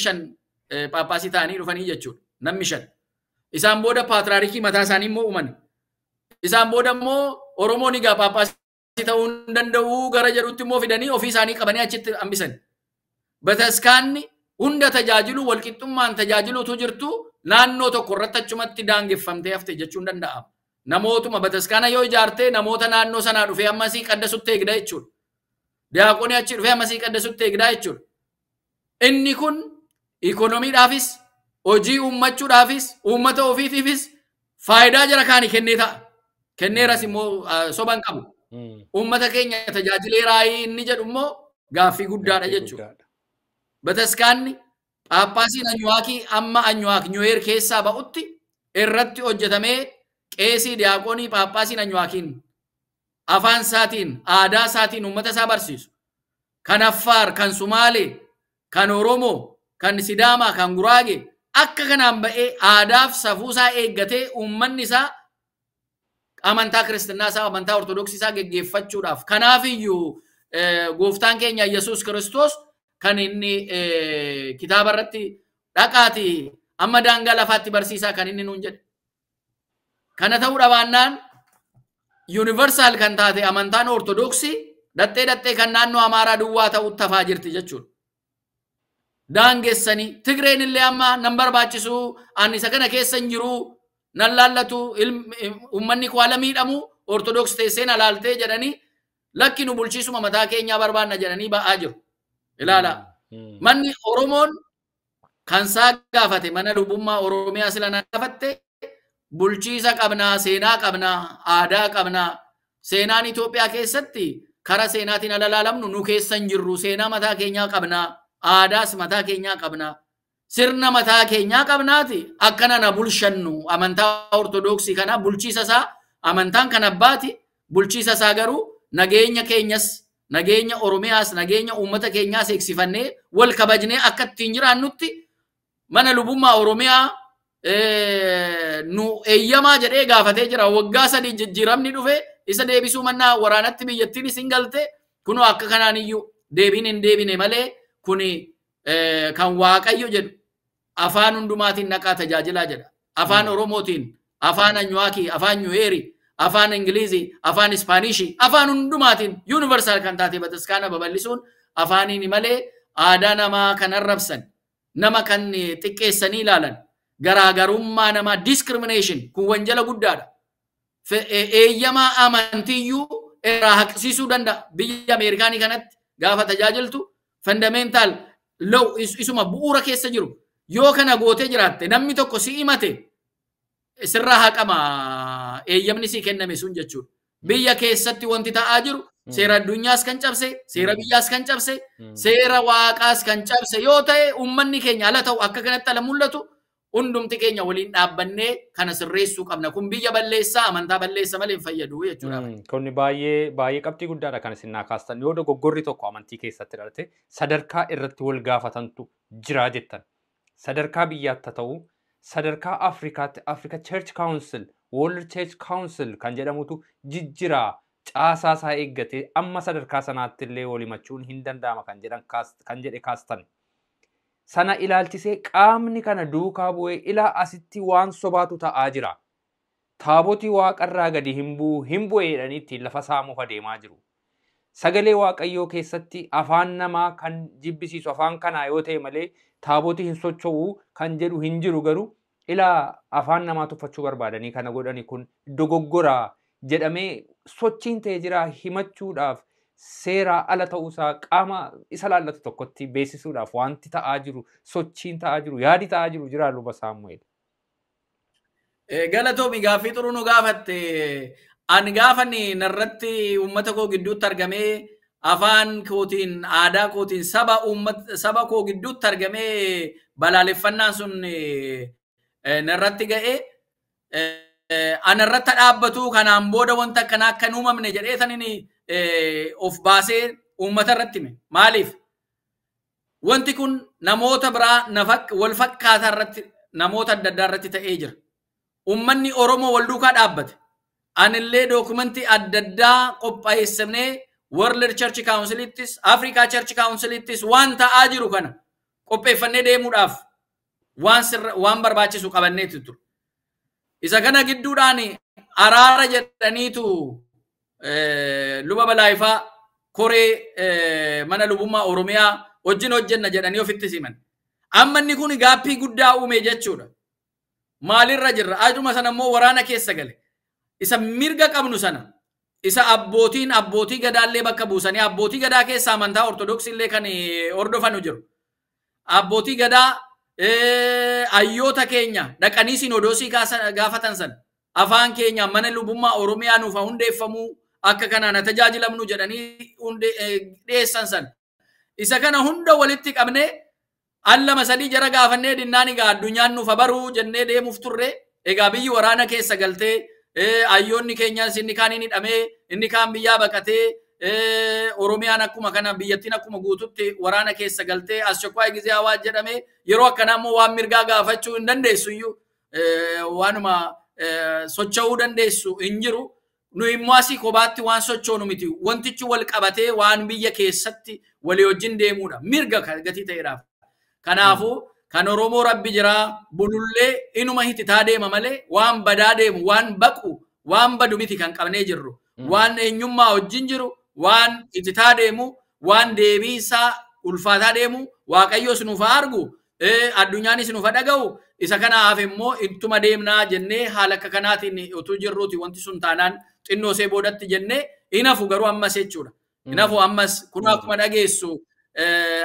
5 paappaasii ta'anii dhufanii jechuudha namni 5 isaan booda paatriyaarkii mataa isaanii immoo uuman isaan booda immoo Oromoon egaa paappaasii ta'uu hin danda'u gara jedhutti immoo fidanii ofii isaanii qabanii achitti hambisan bataskaanni hunda tajaajilu walqixxummaan tajaajilutu jirtu naannoo tokko irratti achumatti daangeffamtee hafte jechuun danda'ama. Namootuma bataskaana yoo ijaarte namoota naannoo sanaa dhufee ammasii qaddasutti eegda jechuudha. Diyaaqoonii achi dhufee ammasii qaddasutti eegda jechuudha. Inni kun ikoonomiidhaafis hojii uummachuudhaafis uummata ofiitiifis faayidaa jara kaanii kennee ta'a. Kenneeras immoo soban qabu. Uummata keenya tajaajileeraa inni jedhu immoo gaaffii guddaadha jechuudha. Bataskaanni paappaasiin anyuwaakii amma anyuwaak nyuweer keessaa ba'utti irratti hojjetamee qeesii diyaaqoonii paappaasiin anyuwaakiin afaan isaatiin aadaa isaatiin uummata isaa barsiisu. Kan Affaar, kan Sumaalee, kan Oromoo, kan Sidaamaa, kan Guraagee akka kanaan ba'ee aadaaf safuu isaa eeggatee uummanni isaa amantaa kiristinnaa isaa amantaa ortodoksii isaa geggeeffachuudhaaf kanaafiyyuu gooftaan keenya Yesuus Kiristoos kan inni kitaaba irratti dhaqaati amma daangaa lafaatti barsiisaa kan inni nuun jedhe. Kana ta'uu dhabaannaan yuunivarsaal kan taate amantaan ortodoksii dhattee kan naannoo Amaaraa duwwaa ta'uu tafaa jirti jechuudha. Daangessanii Tigreen illee amma nan barbaachisu ani isa kana keessa hin jiru nan laallatu uummanni kuala miidhamu ortodoks teesseen alaaltee jedhanii lakki nu bulchiisuma mataa keenyaa barbaanna jedhanii ba'aa jiru. Ilaala. Manni Oromoon kan isaa gaafate mana lubummaa Oromiyaa sila na gaafatte bulchiisa qabnaa, seenaa qabnaa, aadaa qabnaa. Seenaan Itoophiyaa keessatti karaa seenaatiin alalaalamnu nu keessa hin jirru. Seenaa mataa keenyaa qabnaa, aadaas mataa keenyaa qabnaa. Sirna mataa keenyaa qabnaati. Akkana na bulshannu amantaa ortodoksii kana bulchiisa isaa amantaan kan abbaati. Bulchiisa isaa garuu nageenya keenyas nageenya Oromiyaas nageenya uummata keenyaas eegsifannee wal kabajnee akka ittiin jiraannutti mana lubummaa Oromiyaa nu eeyyamaa jedhee gaafatee jira. Waggaa 3 jijjiiramni dhufe isa deebisuu mannaa waraanatti biyyattiin isin galte kunoo akka kanaan iyyuu deebiin hin deebine malee kuni kan Waaqayyo jedhu afaan hundumaatiin naqaa tajaajilaa jedha. Afaan Oromootiin, afaan Anyuwaakii, afaan Nyuweerii, afaan Ingilizii, afaan Ispaanishii, afaan hundumaatiin yuunivarsaal kan taate bataskaana babal'isuun afaaniin malee aadaa namaa kan arrabsan, nama kan xiqqeessanii ilaalan, garaagarummaa namaa discrimination kun wanjala guddaadha. Eeyyamaa amantiyyuu irraa haqsiisuu danda'a. Biyya Ameerikaanii kanatti gaafa tajaajiltu fundamental law isuma bu'uura keessa jiru. Yoo kana gootee jiraatte namni tokko si himate sirraa haqama eeyyamni si kenname sun jechuudha. Biyya keessatti wanti ta'aa jiru seera addunyaas kan cabse, seera biyyaas kan cabse, seera waaqaas kan cabse yoo ta'e uummanni keenya ala ta'u akka kanatti ala mul'atu hundumti keenya waliin dhaabbannee kana sirreessuu qabna. Kun biyya balleessaa amantaa balleessa malee hin fayyadu jechuudha. Kun baay'ee qabxii guddaadha kan isin kaastan. Yoo dogoggorri tokko amantii keessatti dhalate sadarkaa irratti wal gaafatantu jira jettan. Sadarkaa biyyaatti ta'u sadarkaa Afrikaatti Africa Church Council, World Church Council kan jedhamutu jijjiraa caasaa isaa eeggatee amma sadarkaa sanaatti illee walimachuun hin danda'ama kan jedhe kaastan. sana ilaalchisee qaamni kana duukaa bu'ee ilaa asitti waan sobaatu ta'aa jira. Taabotii waaqarraa gadi hin bu'e jedhanii ittiin lafa saamuuf adeemaa jiru. Sagalee Waaqayyoo keessatti afaan namaa kan jibbisiisu afaan kanaa yoo ta'e malee taabotii hin socho'u kan jedhu hin jiru garuu ilaa afaan namaa tuffachuu barbaadanii kana godhani kun dogoggoraa jedhamee sochiin ta'e jira himachuudhaaf seeraa ala ta'uusaa qaama isa laallatu tokkotti beeksisuudhaaf wanti ta'aa jiru sochiin ta'aa jiru yaadi ta'aa jiru jira luba Saamu'eel. Galatoomi gaaffii xuruu nu gaafatte ani gaafani narratti uummata koo gidduutti argamee afaan kootiin aadaa kootiin saba koo gidduutti argamee balaaleffannaan sun narratti ga'ee anarratti dhaabbatu kanaan booda wanta akkanaa akka hin uumamne jedhee tanin of baasee uummata irratti hime. Maaliif? Wanti kun namoota biraa wal fakkaataa irratti namoota adda addaa irratti ta'ee jira. Uummanni Oromoo wal duukaa dhaabbate. Anillee dookumentii adda addaa qopheessinee World Church Councilittis, Africa Church Councilittis waan ta'aa jiru kana qopheeffannee deemuudhaaf waan barbaachisu qabanneetu ture. Isa kana gidduudhaan araara jedhaniitu luba Balaayifaa koree mana lubummaa Oromiyaa wajjin hojjenna jedhanii ofitti siman. Amma inni kun gaaffii guddaa uume jechuudha. Maalirra jirra? Ajuma sana immoo waraana keessa gale. Isa mirga qabnu sana isa abbootii gadaallee bakka buusanii abbootii gadaa keessaa amantaa ortodoksii illee kan hordofanu jiru. Abbootii gadaa ayyoota keenya dhaqanii sinodoosii gaafatan sana afaan keenya mana lubummaa Oromiyaa nuuf hundeeffamuu akka kanaan tajaajilamnu jedhanii dhiyeessan sana. Isa kana hunda walitti qabnee allama sadii jara gaafannee dinnaan egaa addunyaan nuuf baruu jennee deemuuf turre. Egaa biyyi waraana keessa galtee ayyoonni keenyas inni kaan inni hidhamee inni kaan biyyaa baqatee Oromiyaan akkuma kana biyyattiin akkuma guututti waraana keessa galtee as shokkaa gizee hawaas jedhamee yeroo akkanaa immoo waan mirgaa gaafachuu hin dandeessu iyyuu waanuma socho'uu dandeessu hin jiru. Nu immoo asii kophaatti waan sochoonu miti. Wantichi wal qabatee waan biyya keessatti walii wajjin deemuudha. Mirga gatii ta'eedhaaf. Kanaafuu kan Oromoo rabbi jira bulullee inuma hititaa deema malee waan badaa deemu waan baqu waan badu miti kan qabnee jirru. Waan eenyummaa wajjin jiru waan hititaa deemu waan deebiisaa ulfaataa deemu Waaqayyo sinuuf argu addunyaan sinuuf dhaga'u isa kanaaf immoo ittuma deemnaa jennee haala akka kanaatiin utuu jirruuti wanti sun taanaan xinnoo see boodatti jennee inafu garuu ammas jechuudha. Inafu ammas kun akkuma dhageessu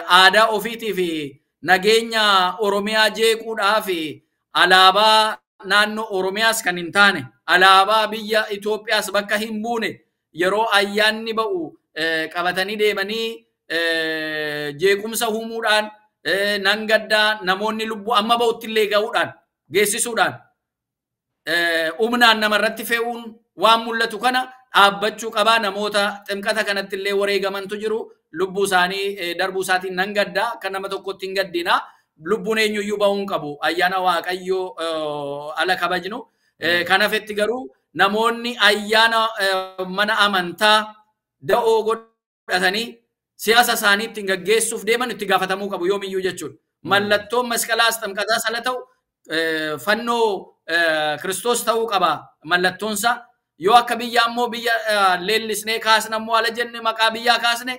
aadaa ofiitii fi nageenya Oromiyaa jeequudhaaf alaabaa naannoo Oromiyaas kan hin taane alaabaa biyya Itoophiyaas bakka hin buune yeroo ayyaanni ba'u qabatanii deemanii jeequmsa uumuudhaan nan gaddaa namoonni lubbuu amma ba'utti illee ga'uudhaan geessisuudhaan humnaan namarratti fe'uun waan mul'atu kana dhaabbachuu qabaa. Namoota ximqata kanatti illee wareegamantu jiru. Lubbuu isaanii darbuu isaatiin nan gaddaa akka nama tokkotti hin gaddina. Lubbuun eenyuyyuu ba'uu hin qabu. Ayyaana Waaqayyoo ala kabajnu. Kanafetti garuu namoonni ayyaana mana amantaa da'oo godhatanii siyaasa isaanii ittiin gaggeessuuf deeman itti gaafatamuu qabu yoomiyyuu jechuudha. Mallattoon masqalaas ximqataas ala ta'u fannoo Kiristoos ta'uu qaba mallattoonsa. Yoo akka biyya ammoo biyya leellisnee kaasne ammoo ala jenne maqaa biyyaa kaasne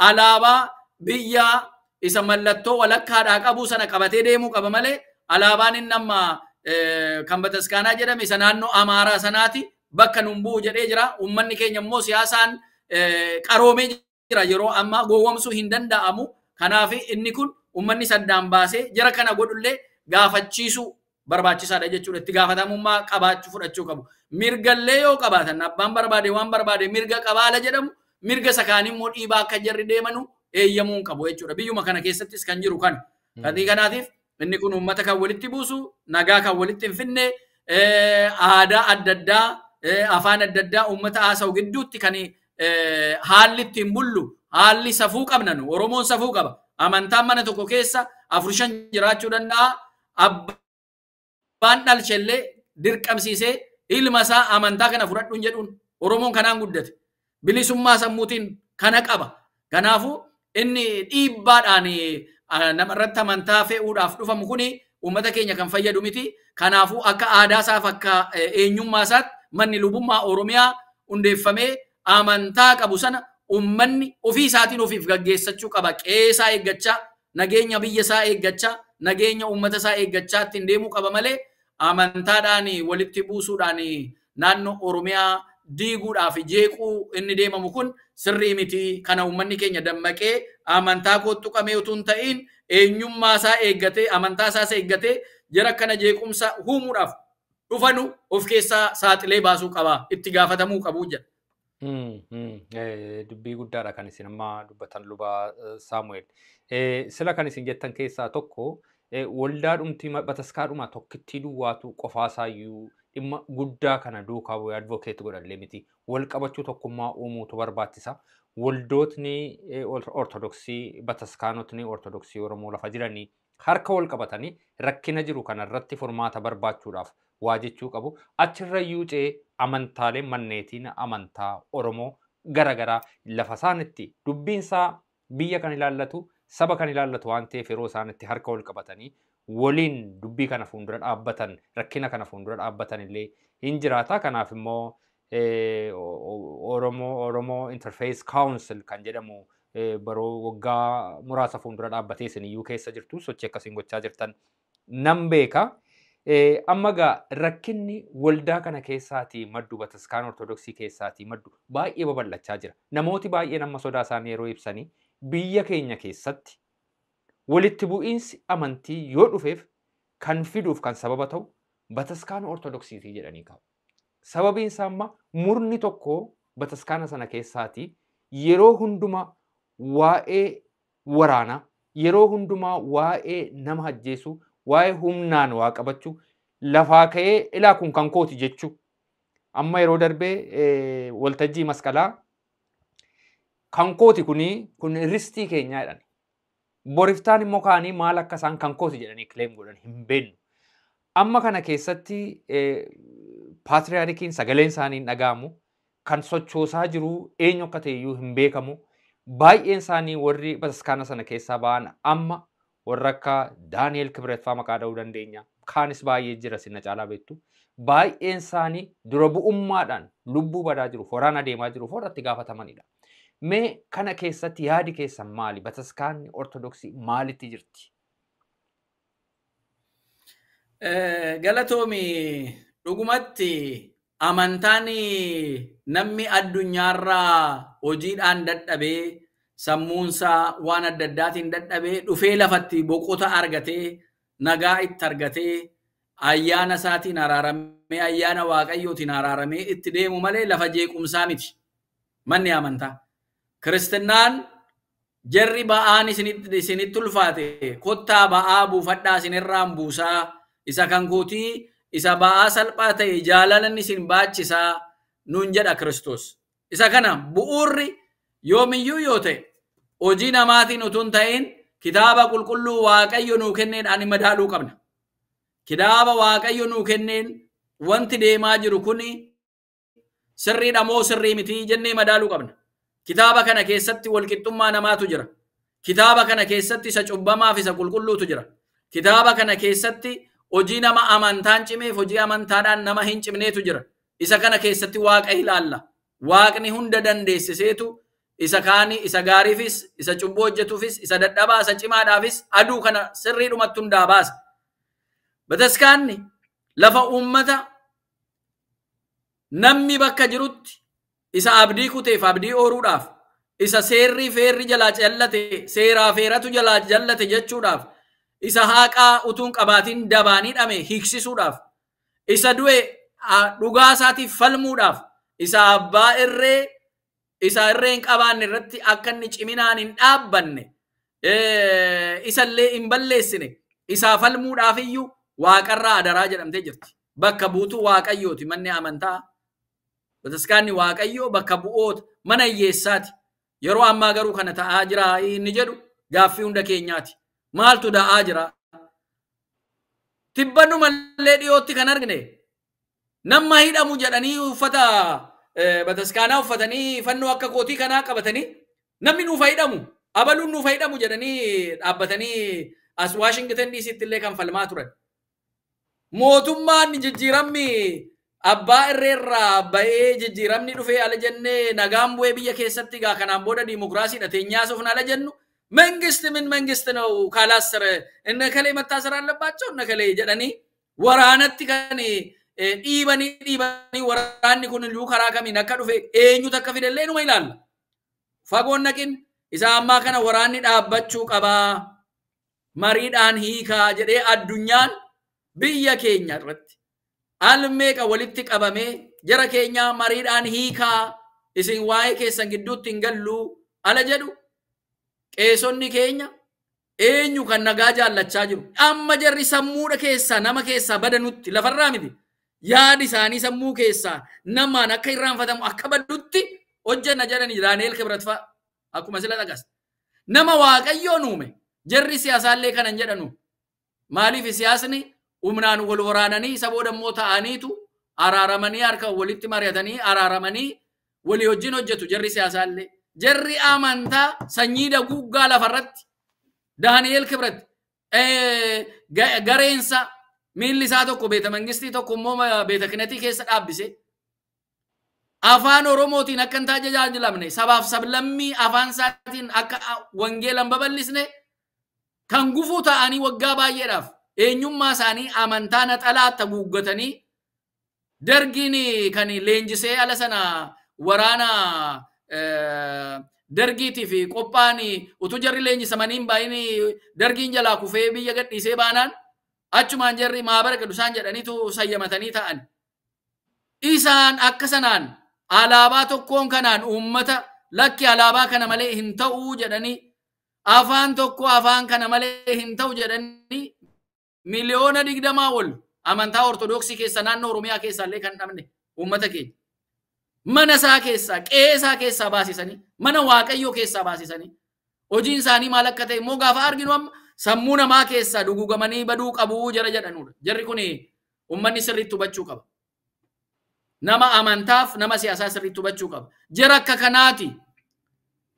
alaabaa biyyaa isa mallattoo walakkaadhaa qabu sana qabatee deemuu qaba malee alaabaan inni amma kan Bataskaanaa jedhame isa naannoo Amaaraa sanaati bakka nun bu'u jedhee jira. Uummanni keenya immoo siyaasaan qaroomee jira yeroo ammaa gowwomsuu hin danda'amu. Kanaaf inni kun uummanni saddaan baasee jara kana godhullee gaafachiisuu barbaachisaadha jechuudha. Itti gaafatamummaa qabaachuu fudhachuu qabu. Mirgallee yoo qabaatan abbaan barbaade waan barbaade mirga qabaala jedhamu mirga sakaanii immoo dhiibaa akka jarri deemanu eeyyamuu hin qabu jechuudha. Biyyuma kana keessattis kan jiru kana. Katii kanaatiif inni kun uummata kan walitti buusu nagaa kan walitti hin finne aadaa adda addaa afaan adda addaa uummata haasa'u gidduutti kan haalli ittiin bullu haalli safuu qabnan Oromoon safuu qaba. Amantaan mana tokko keessa 4-5 jiraachuu danda'a. Abbaan dhalchellee dirqamsiisee ilma isaa amantaa kana fudhadhuun jedhuun Oromoon kanaan guddate. Bilisummaa sammuutiin kana qaba. Kanaafuu inni dhiibbaadhaan namarratti amantaa fe'uudhaaf dhufamu kuni uummata keenya kan fayyadu miti. Kanaafuu akka aadaa isaaf akka eenyummaa isaatti manni lubummaa Oromiyaa hundeeffamee amantaa qabu sana uummanni ofii isaatiin ofiif gaggeessachuu qaba. Qeesaa eeggachaa, nageenya biyya isaa eeggachaa, nageenya uummata isaa eeggachaa ittiin deemuu qaba malee amantaadhaan walitti buusuudhaan naannoo Oromiyaa diiguudhaaf jeequu inni deemamu kun sirrii miti. Kana uummanni keenya dammaqee amantaa kootu qabee utuu hin ta'in eenyummaa isaa eeggatee amantaa isaa eeggatee jara kana jeequmsa uumuudhaaf dhufanu of keessaa saaxilee baasuu qaba. Itti gaafatamuu qabu jedha. Dubbii guddaadha kan isin amma dubbatan luba Saamu'eel. Sila kan isin jettan keessaa tokko waldaa dhumti bataskaadhuma tokkittii duwwaatu qofaasayyuu dhimma guddaa kana duukaa bu'ee advokeetii godhallee miti. Wal qabachuu tokkummaa uumuutu barbaachisa. Waldootni ortodoksii bataskaanotni ortodoksii Oromoo lafa jiranii harka wal qabatanii rakkina jiru kanarratti furmaata barbaachuudhaaf waa jechuu qabu. Achirrayyuu cee amantaaleen manneetiin amantaa Oromoo garagaraa lafa isaanitti dubbiinsaa biyya kan ilaallatu saba kan ilaallatu waan ta'eef yeroo isaanitti harka wal qabatanii waliin dubbii kana fuuldura dhaabbatan rakkina kana fuuldura dhaabbatan illee hin jiraata. Kanaaf immoo Oromoo Interface Council kan jedhamu baroo waggaa muraasa fuuldura dhaabbatee isiniyyuu keessa jirtu sochii akkasiin gochaa jirtan nan beeka. Amma gaa rakkinni waldaa kana keessaatii maddu bataskaan ortodoksii keessaatii maddu baay'ee babal'achaa jira. Namooti baay'een amma sodaa isaanii yeroo ibsanii biyya keenya keessatti walitti bu'iinsi amantii yoo dhufeef kan fiduuf kan sababa ta'u bataskaan ortodoksiitii jedhanii qabu. Sababiin isaa amma murni tokko bataskaana sana keessaatii yeroo hundumaa waa'ee waraanaa, yeroo hundumaa waa'ee nama ajjeesuu, waa'ee humnaan waa qabachuu lafaa ka'ee ilaa kun kan kooti jechuu. Amma yeroo darbee waltajjii masqalaa kan kooti kun ristii keenyaa jedhan. Boriftaan immoo kaanii maal akka isaan kan kooti jedhanii kileem godhan hin beeknu. Amma kana keessatti paatriyaarikiin sagaleen isaanii dhaga'amu kan sochoosaa jiru eenyu akka ta'eyyuu hin beekamu. Baay'een isaanii warri bataskaana sana keessaa ba'an amma warra akka Daani'el Kibret fa'aa maqaa dha'uu dandeenya. Kaanis baay'ee jira sinna caalaa beektu. Baay'een isaanii dura bu'ummaadhaan lubbuu badaa jiruuf waraana deemaa jiruuf warratti gaafatamanidha. Mee kana keessatti yaadi keessan maali? Bataskaanni ortodoksii maalitti jirti? Galatoomi dhugumatti amantaan namni addunyaarraa hojiidhaan dadhabee sammuunsaa waan adda addaatiin dadhabee dhufee lafatti boqota argatee nagaa itti argatee ayyaana isaatiin araaramee ayyaana waaqayyootiin araaramee itti deemu malee lafa jeequmsaa miti manni amantaa. Kiristinnaan jarri ba'aan isinitti ulfaate kottaa ba'aa buufadhaa isinirraan buusaa isa kan kootii isa ba'aa salphaa ta'e jaalalan isin baachisaa nuun jedha Kiristoos. Isa kana bu'uurri yoomiyyuu yoo ta'e hojii namaatiin utuu hin ta'in kitaaba qulqulluu Waaqayyo nuu kenneedhaan madaaluu qabna. Kitaaba Waaqayyo nuu kenneen wanti deemaa jiru kuni sirriidha moo sirrii miti jennee madaaluu qabna. Kitaaba kana keessatti walqixxummaa namaatu jira. Kitaaba kana keessatti isa cubbamaaf isa qulqulluutu jira. Kitaaba kana keessatti hojii nama amantaan cimeef hojii amantaadhaan nama hin cimneetu jira. Isa kana keessatti Waaqa ilaalla. Waaqni hunda dandeessiseetu isa kaanii isa gaariifis isa cubbuu hojjetuufis isa dadhabaa isa cimaadhaafis aduu kana sirriidhumatti hundaa baasa. Bataskaanni lafa uummata namni bakka jirutti isa abdii kuteef abdii ooruudhaaf isa seerrii feerri jalaa jallate seeraa feeratu jalaa jallate jechuudhaaf isa haaqaa utuun qabaatiin dabaanii dhame hiiksisuudhaaf isa du'e dhugaa isaatiif falmuudhaaf isa abbaa irree isa irree hin qabaanne irratti akka inni ciminaan hin dhaabbanne isallee hin balleessine isaa falmuudhaaf iyyuu waaqarraa adaraa jedhamtee jirti. Bakka buutuu Waaqayyooti manni amantaa. Bataskaanni Waaqayyoo bakka bu'oota mana hiyyeessaati. Yeroo ammaa garuu kana ta'aa jira inni jedhu gaaffii hunda keenyaati. Maaltu da'aa jira? Tibbannu mallee dhiyootti kan argine nama hidhamu jedhanii uffata bataskaanaa uffatanii fannoo akka kootii kanaa qabatanii namni nuuf hidhamu abaluun nu fayyadamu jedhanii dhaabbatanii as Washington DC illee kan falmaa turan. Mootummaan jijjiiramni abbaa irreerraa ba'ee jijjiiramni dhufee ala jennee nagaan bu'ee biyya keessatti gaa kanaan booda diimokiraasiidha teenyaas ofna ala jennu መንግስት ምን መንግስት ነው ካላሰረ እነ ከሌ መታሰር አለባቸው እነ ከሌ ጀደኒ ወራነቲ ከኒ ዲበኒ ወራኒ ኩን ሉ ከራከሚ ነከ ዱፌ ኤኙ ተከፊደለ ነው ይላል ፈጎነቂን ኢሳማ ከነ ወራኒ ዳባቹ ቀባ መሪዳን ሂካ ጀዴ አዱኛን ብየ ኬኛ ረት አልሜቀ ወልቲ ቀበሜ ጀረ ኬኛ መሪዳን ሂካ ኢሲን ዋይ ኬሰን ግዱት እንገሉ አለጀዱ qeesonni keenya eenyu kan nagaa jaallachaa jiru amma jarri sammuudha keessaa nama keessaa badanutti lafarraa miti yaadi isaanii sammuu keessaa namaan akka irraanfatamu akka badutti hojjenna jedhani Daani'eel Kibrat fa'a akkuma sila dhagas nama waaqayyoon uume jarri siyaasaallee kanan jedhanu maaliif siyaasni humnaan wal waraananii isa booda immoo ta'aniitu araaramanii harka walitti mari'atanii araaramanii walii wajjin hojjetu jarri siyaasaallee jarri amantaa sanyii daguggaa lafarratti Daani'eel Kibrat gareensa miilli isaa tokko beeta mangistii tokko immoo beeta kinetii keessa dhaabbise afaan oromootiin akka hin tajaajilamne sabaaf sablammii afaan isaatiin akka wangeelan babal'isne kan gufuu ta'anii waggaa baay'eedhaaf eenyummaa isaanii amantaa naxalaatti guuggatanii dargiin kan leenjisee ala sana waraana dargiitii fi qophaanii utuu jarri leenjisamaniin baay'inni dargiin jalaa kufee biyya gadhiisee baanaan achumaan jarri maabara qidusaan jedhaniitu sayyamatanii ta'an. Isaan akka sanaan alaabaa tokkoon kanaan uummata lakki alaabaa kana malee hin ta'uu jedhanii afaan tokko afaan kana malee hin ta'u jedhanii miliyoona 20 ol amantaa ortodoksii keessa naannoo Oromiyaa keessaallee kan dhabne uummata keenya. Mana isaa keessaa qeesaa keessaa baasisanii mana waaqayyoo keessaa baasisanii hojiin isaanii maal akka ta'e immoo gaafa arginu amma sammuu namaa keessaa dugugamanii baduu qabu jara jedhanudha. Jarri kun uummanni sirriitti hubachuu qaba. Nama amantaaf nama siyaasaa sirriitti hubachuu qaba. Jara akka kanaati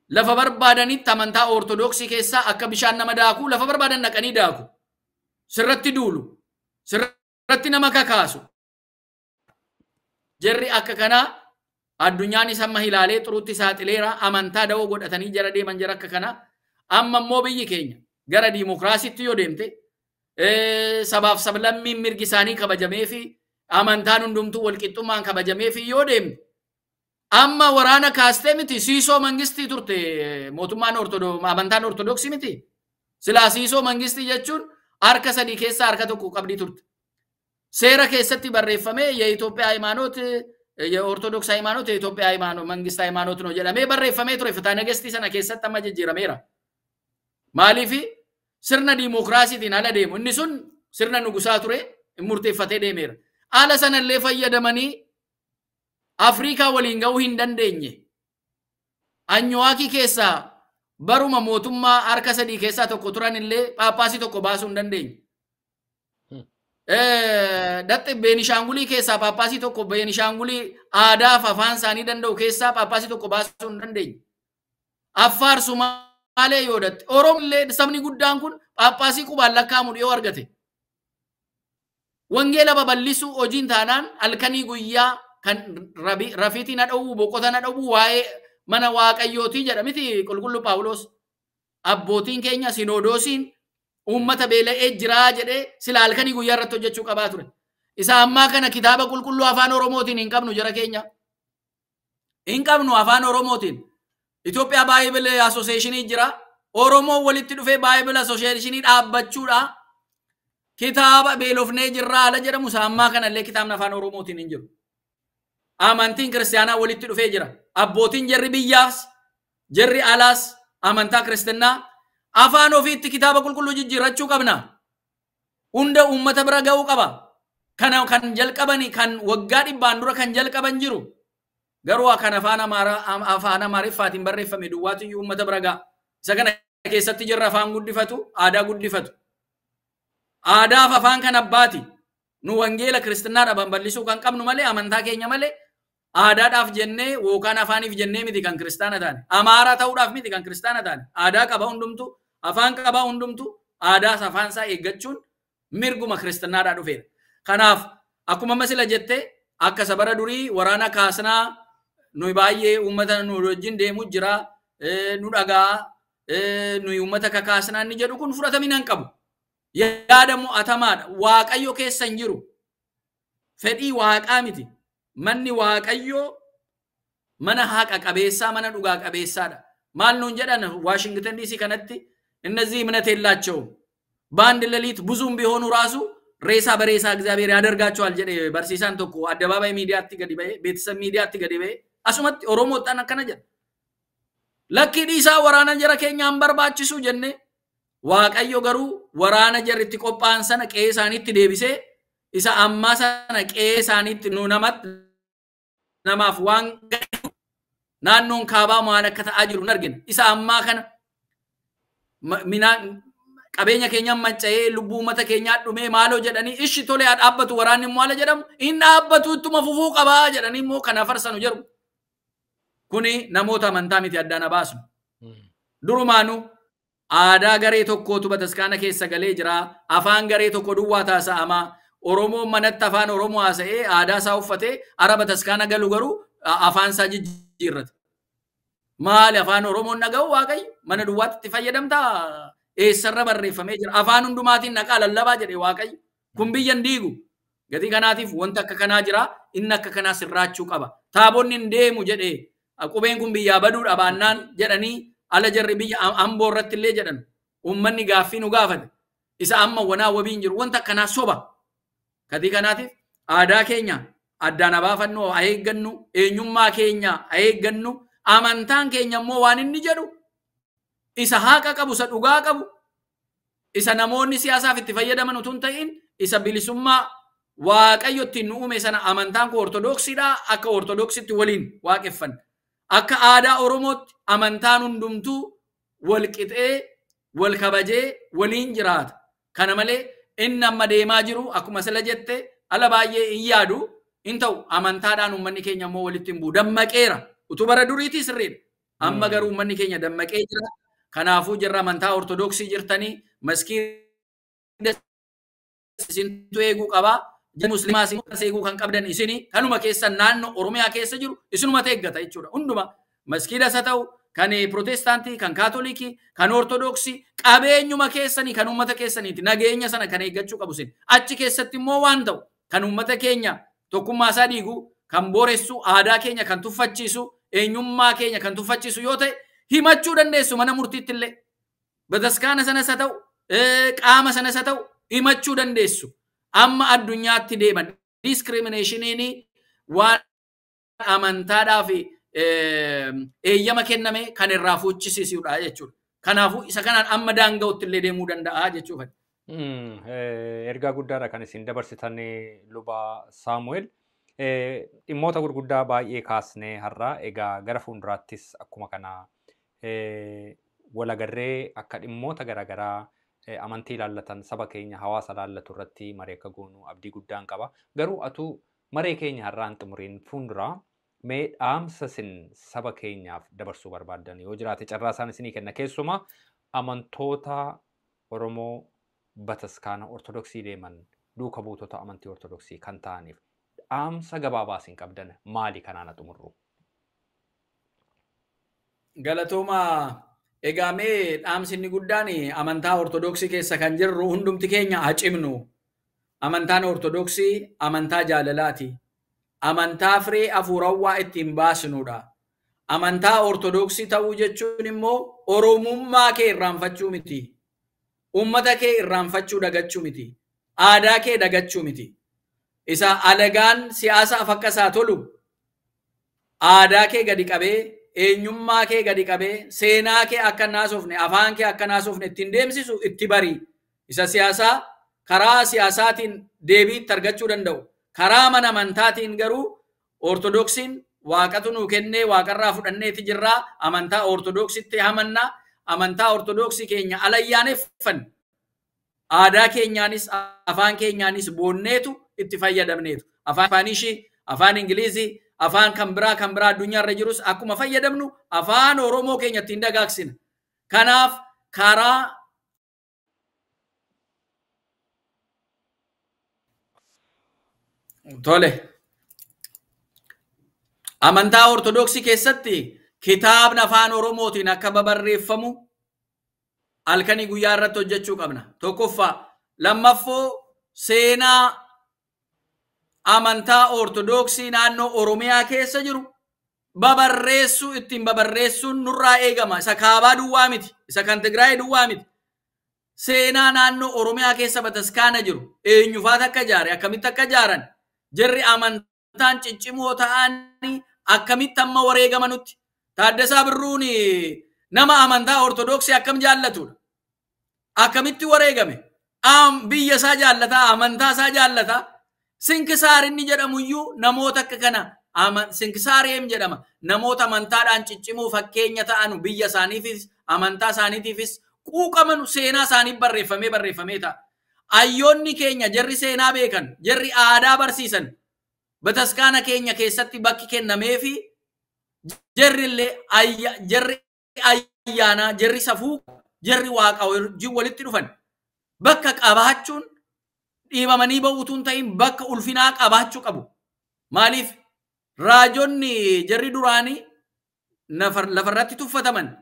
lafa barbaadanitti amantaa ortodoksii keessaa akka bishaan nama daakuu lafa barbaadan naqanii daaku. Sirratti duulu. Sirratti nama kakaasu. Jarri akka kanaa addunyaan isa amma ilaalee xuruutti saaxileera amantaa da'oo godhatanii jara deeman jara akka kana amma immoo biyyi keenya gara diimokiraasiitti yoo deemte sabaaf sablammiin mirgi isaanii kabajamee fi amantaan hundumtuu walqixxummaan kabajamee fi yoo deemte amma waraana kaastee miti siisoo mangistii turte mootummaan amantaan ortodoksii miti silaa siisoo mangistii jechuun harka sadii keessaa harka tokko qabdii turte seera keessatti barreeffamee የኢትዮጵያ ሃይማኖት የኦርቶዶክስ ሃይማኖት የኢትዮጵያ ሃይማኖት መንግስት ሃይማኖት ነው ጀላሜ በረፈሜ ቱሬ ፍታ ነገስቲ ሰና ከሰተ ማጀጅራሜራ ማሊፊ ስርነ ዲሞክራሲ ዲን አለ ደሙ እንሱን ስርነ ንጉሳ ቱሬ ሙርቴ ፈቴ ደሜራ አለ ሰነ ለፈየደመኒ አፍሪካ ወሊንጋው ሂንደንደኝ አኝዋኪ ከሳ በሩማ ሞቱማ አርከሰዲ ከሳ ተቆጥራን ለ ጳጳሲ ተቆባሱ እንደንደኝ datte Beenishaangulii keessaa paappaasii tokko Beenishaangulii aadaa fi afaan isaanii danda'u keessaa paappaasii tokko baasuu hin dandeenye. Affaar Sumaalee yoo datte Oromillee sabni guddaan kun paappaasii qubaan lakkaa'amu dhiyoo argate. Wangeela babal'isuu hojiin taanaan halkanii guyyaa kan rafiitii na dhowwu boqota na dhowwu waa'ee mana waaqayyootii jedha miti qulqullu Phaawulos. Abbootiin keenya Sinodoosiin ummata beela'ee jiraa jedhee sila halkanii guyyaa irratti hojjechuu qabaa ture. Isa ammaa kana kitaaba qulqulluu afaan Oromootiin hin qabnu jara keenya. Hin qabnu afaan Oromootiin. Itoophiyaa Baayibel Asooseeshinii jira. Oromoo walitti dhufee Baayibel Asooseeshinii dhaabbachuudha. Kitaaba beelofnee jirraa ala jedhamu isa ammaa kanallee kitaabni afaan Oromootiin hin jiru. Amantiin kiristaanaa walitti dhufee jira. Abbootiin jarri biyyaas jarri alaas amantaa kiristaanaa afaan ofiitti kitaaba qulqulluu jijjiirrachuu qabna. Hunda uummata bira ga'uu qaba. Kana kan jalqabani kan waggaa 100 dura kan jalqaban jiru. Garuu kan afaan Amaariffaatiin barreeffame duwwaatu uummata bira ga'a. Isa kana keessatti jirra afaan guddifatu, aadaa guddifatu. Aadaa fi afaan kan abbaati. Nu wangeela kiristaanaa dhaban bal'isuu kan qabnu malee amantaa keenya malee Aadaadhaaf jennee yookaan afaaniif jennee miti kan kiristaana taane. Amaaraa ta'uudhaaf miti kan kiristaana taane. Aadaa qaba hundumtu, afaan qaba hundumtu, aadaas afaansaa eeggachuun mirguma kiristaanaadhaa dhufeera. Kanaaf akkuma masila jettee akka sabara durii waraana kaasnaa nuyi baay'ee uummata nu wajjin deemu jira nu dhagaa nuyi uummata kakaasnaa inni jedhu kun fudhatamina hin qabu. Yaada mo'atamaadha. Waaqayyo keessa hin jiru. Fedhii waaqaa miti. Manni waaqayyoo mana haqa qabeessaa, mana dhugaa qabeessaadha. Maal nuun jedhan Waashingtan DC kanatti እነዚህ እምነት የላቸውም በአንድ ሌሊት ብዙም ቢሆኑ ራሱ ሬሳ በሬሳ እግዚአብሔር ያደርጋቸዋል ጀደ በርሲሳን ተኮ አደባባይ ሚዲያቲ ገዲበ ቤተሰብ ሚዲያቲ ገዲበ አሱመት ኦሮሞ ወጣና ከነጀ ለኪ ዲሳ ወራና ጀረ ኬኛ አንበርባችሱ ጀነ ዋቀዮ ገሩ ወራና ጀርቲ ቆጳን ሰነ ቄሳኒት ዴቢሴ ኢሳ አማሰነ ቄሳኒት ኑነመት ነማፍ ዋን ናኖን ካባ ማለከተ አጅሩ ነርግን ኢሳ አማ ከነ mina qabeenya keenya manca'ee lubbuu mata keenya dhume maaloo jedhanii ishi tole dhaabbatu waraanni immoo ala jedhamu in dhaabbatu ittuma fufuu qabaa jedhanii immoo kana farsanu jedhu kuni namoota amantaa miti addaan baasu durumaanu aadaa garee tokkootu bataskaana keessa galee jira afaan garee tokko duwwaa taasa'ama oromoo manatti afaan oromoo haasa'ee aadaa isaa uffatee ara bataskaana galu garuu afaan isaa jijjiirrata maal afaan oromoon dhaga'u waaqayyo mana duwwaatti fayyadamta eessarra barreeffamee jira afaan hundumaatiin naqaa lallabaa jedhe waaqayyo kun biyyan diigu gatii kanaatiif wanta akka kanaa jira inni akka kanaa sirraachuu qaba taabonni hin deemu jedhe qubeen kun biyyaa baduudha baannaan jedhanii ala jarri biyya amboo irratti illee jedhan ummanni gaaffii nu gaafate isa amma wanaa wabiin jiru wanta akkanaa soba gatii kanaatiif aadaa keenya addaan baafannoo eeggannu eenyummaa keenya eeggannu amantaan keenya immoo waan inni jedhu isa haqa qabu isa dhugaa qabu isa namoonni siyaasaaf itti fayyadaman utuu hin ta'in isa bilisummaa waaqayyo ittiin nu uume sana amantaan koo ortodoksiidha akka ortodoksitti waliin waaqeffanna akka aadaa oromootti amantaan hundumtuu wal qixee wal kabajee waliin jiraata kana malee inni amma deemaa jiru akkuma sila jette ala baay'ee hin yaadu hin ta'u amantaadhaan uummanni keenya immoo walitti hin bu'u dammaqeera utuu bara duriitii sirriidha amma garuu uummanni keenya dammaqee jira kanaafuu jirra amantaa ortodoksii jirtanii maskiida isintu eeguu qabaa muslimaa isin eeguu kan qabdan isini kanuma keessa naannoo oromiyaa keessa jiru isinuma eeggata jechuudha hunduma maskiida isa ta'u kan protestaantii kan kaatolikii kan ortodoksii qabeenyuma keessanii kan uummata keessaniiti nageenya sana kan eeggachuu qabu isin achi keessatti immoo waan ta'u kan uummata keenya tokkummaa isaa diigu kan booressu aadaa keenya kan tuffachiisu eenyummaa keenya kan tuffachiisu yoo ta'e himachuu dandeessu mana murtiitti illee bataskaana sanas haa ta'u qaama sanas haa ta'u himachuu dandeessu amma addunyaatti deeman discriminationiin waan amantaadhaaf eeyyama kenname kan irraa fuuchisiisuudha jechuudha kanaafuu isa kanaan amma daanga'utti illee deemuu danda'a jechuudha. Ergaa guddaadha kan isin dabarsitan luba Saamu'eel. Dhimmoota gurguddaa baay'ee kaasnee har'a egaa gara fuulduraattis akkuma kana walagarree akka dhimmoota garaagaraa amantii ilaallatan saba keenya hawaasa ilaallatu irratti maree akka goonu abdii guddaan qaba. Garuu atuu maree keenya har'aan xumuriin fuulduraa mee dhaamsa isin saba keenyaaf dabarsuu barbaaddan yoo jiraate carraa isaan isinii kenna keessumaa amantoota Oromoo bataskaana ortodoksii deeman duuka buutota amantii ortodoksii kan ta'aniif dhaamsa gabaabaa isin qabdan maali kanaan xumurru? Galatooma egaa mee dhaamsi inni guddaan amantaa ortodoksii keessa kan jirru hundumti keenya haa cimnu. Amantaan ortodoksii amantaa jaalalaati. Amantaa firee hafuurawwaa ittiin baasnudha. Amantaa ortodoksii ta'uu jechuun immoo oromummaa kee irraanfachuu miti. Uummata kee irraanfachuu dagachuu miti. Aadaa kee dagachuu miti. Isa alagaan siyaasa akka isaa tolu aadaa kee gadi qabee eenyummaa kee gadi qabee seenaa kee akka naasofne afaan kee akka naasofne ittiin deemsisu itti bari isa siyaasaa karaa siyaasaatiin deebii argachuu danda'u karaa mana amantaatiin garuu ortodoksiin waaqatu nu kennee waaqarraa fudhanneeti jirraa amantaa ortodoksitti amannaa amantaa ortodoksii keenya alayyaaneffanne aadaa keenyaanis afaan keenyaanis boonneetu itti fayyadamneetu afaan Ispaanishii afaan Ingilizii afaan kan biraa addunyaarra jirus akkuma fayyadamnu afaan Oromoo keenya ittiin dagaagsina. Kanaaf karaa tole amantaa ortodoksii keessatti kitaabni afaan Oromootiin akka babarreeffamu halkanii guyyaa irratti hojjechuu qabna. Tokkoffaa. Lammaffoo seenaa amantaa ortodoksii naannoo Oromiyaa keessa jiru ittiin babarreessuun nurraa eegama. Isa kaabaa duwwaa miti. Isa kan Tigraay duwwaa miti. Seenaa naannoo Oromiyaa keessa bataskaana jiru. Eenyufaat akka ijaare, akkamitti akka ijaaran, jarri amantaan ciccimoo ta'anii akkamitti amma wareegamanutti. Taaddasaa Birruun nama amantaa ortodoksii akkam jaallatudha. Akkamitti wareegame. Biyya isaa jaallata, amantaa isaa jaallata. Sinkisaar inni jedhamuyyuu namoota akka kana Sinkisaariyeem jedhama. Namoota amantaadhaan ciccimoo fakkeenya ta'anu biyya isaaniifis amantaa isaaniitiifis quuqamanu seenaa isaaniif barreeffamee ta'a. Ayyoonni keenya jarri seenaa beekan, jarri aadaa barsiisan bataskaana keenya keessatti bakki kennameefi jarri ayyaanaa, jarri safuu, jarri waaqa walitti dhufan. Bakka qabaachuun dhiibamanii ba'uutuun ta'in bakka ulfinaa qabaachuu qabu. Maaliif raajonni jarri duraanii lafarratti tuffataman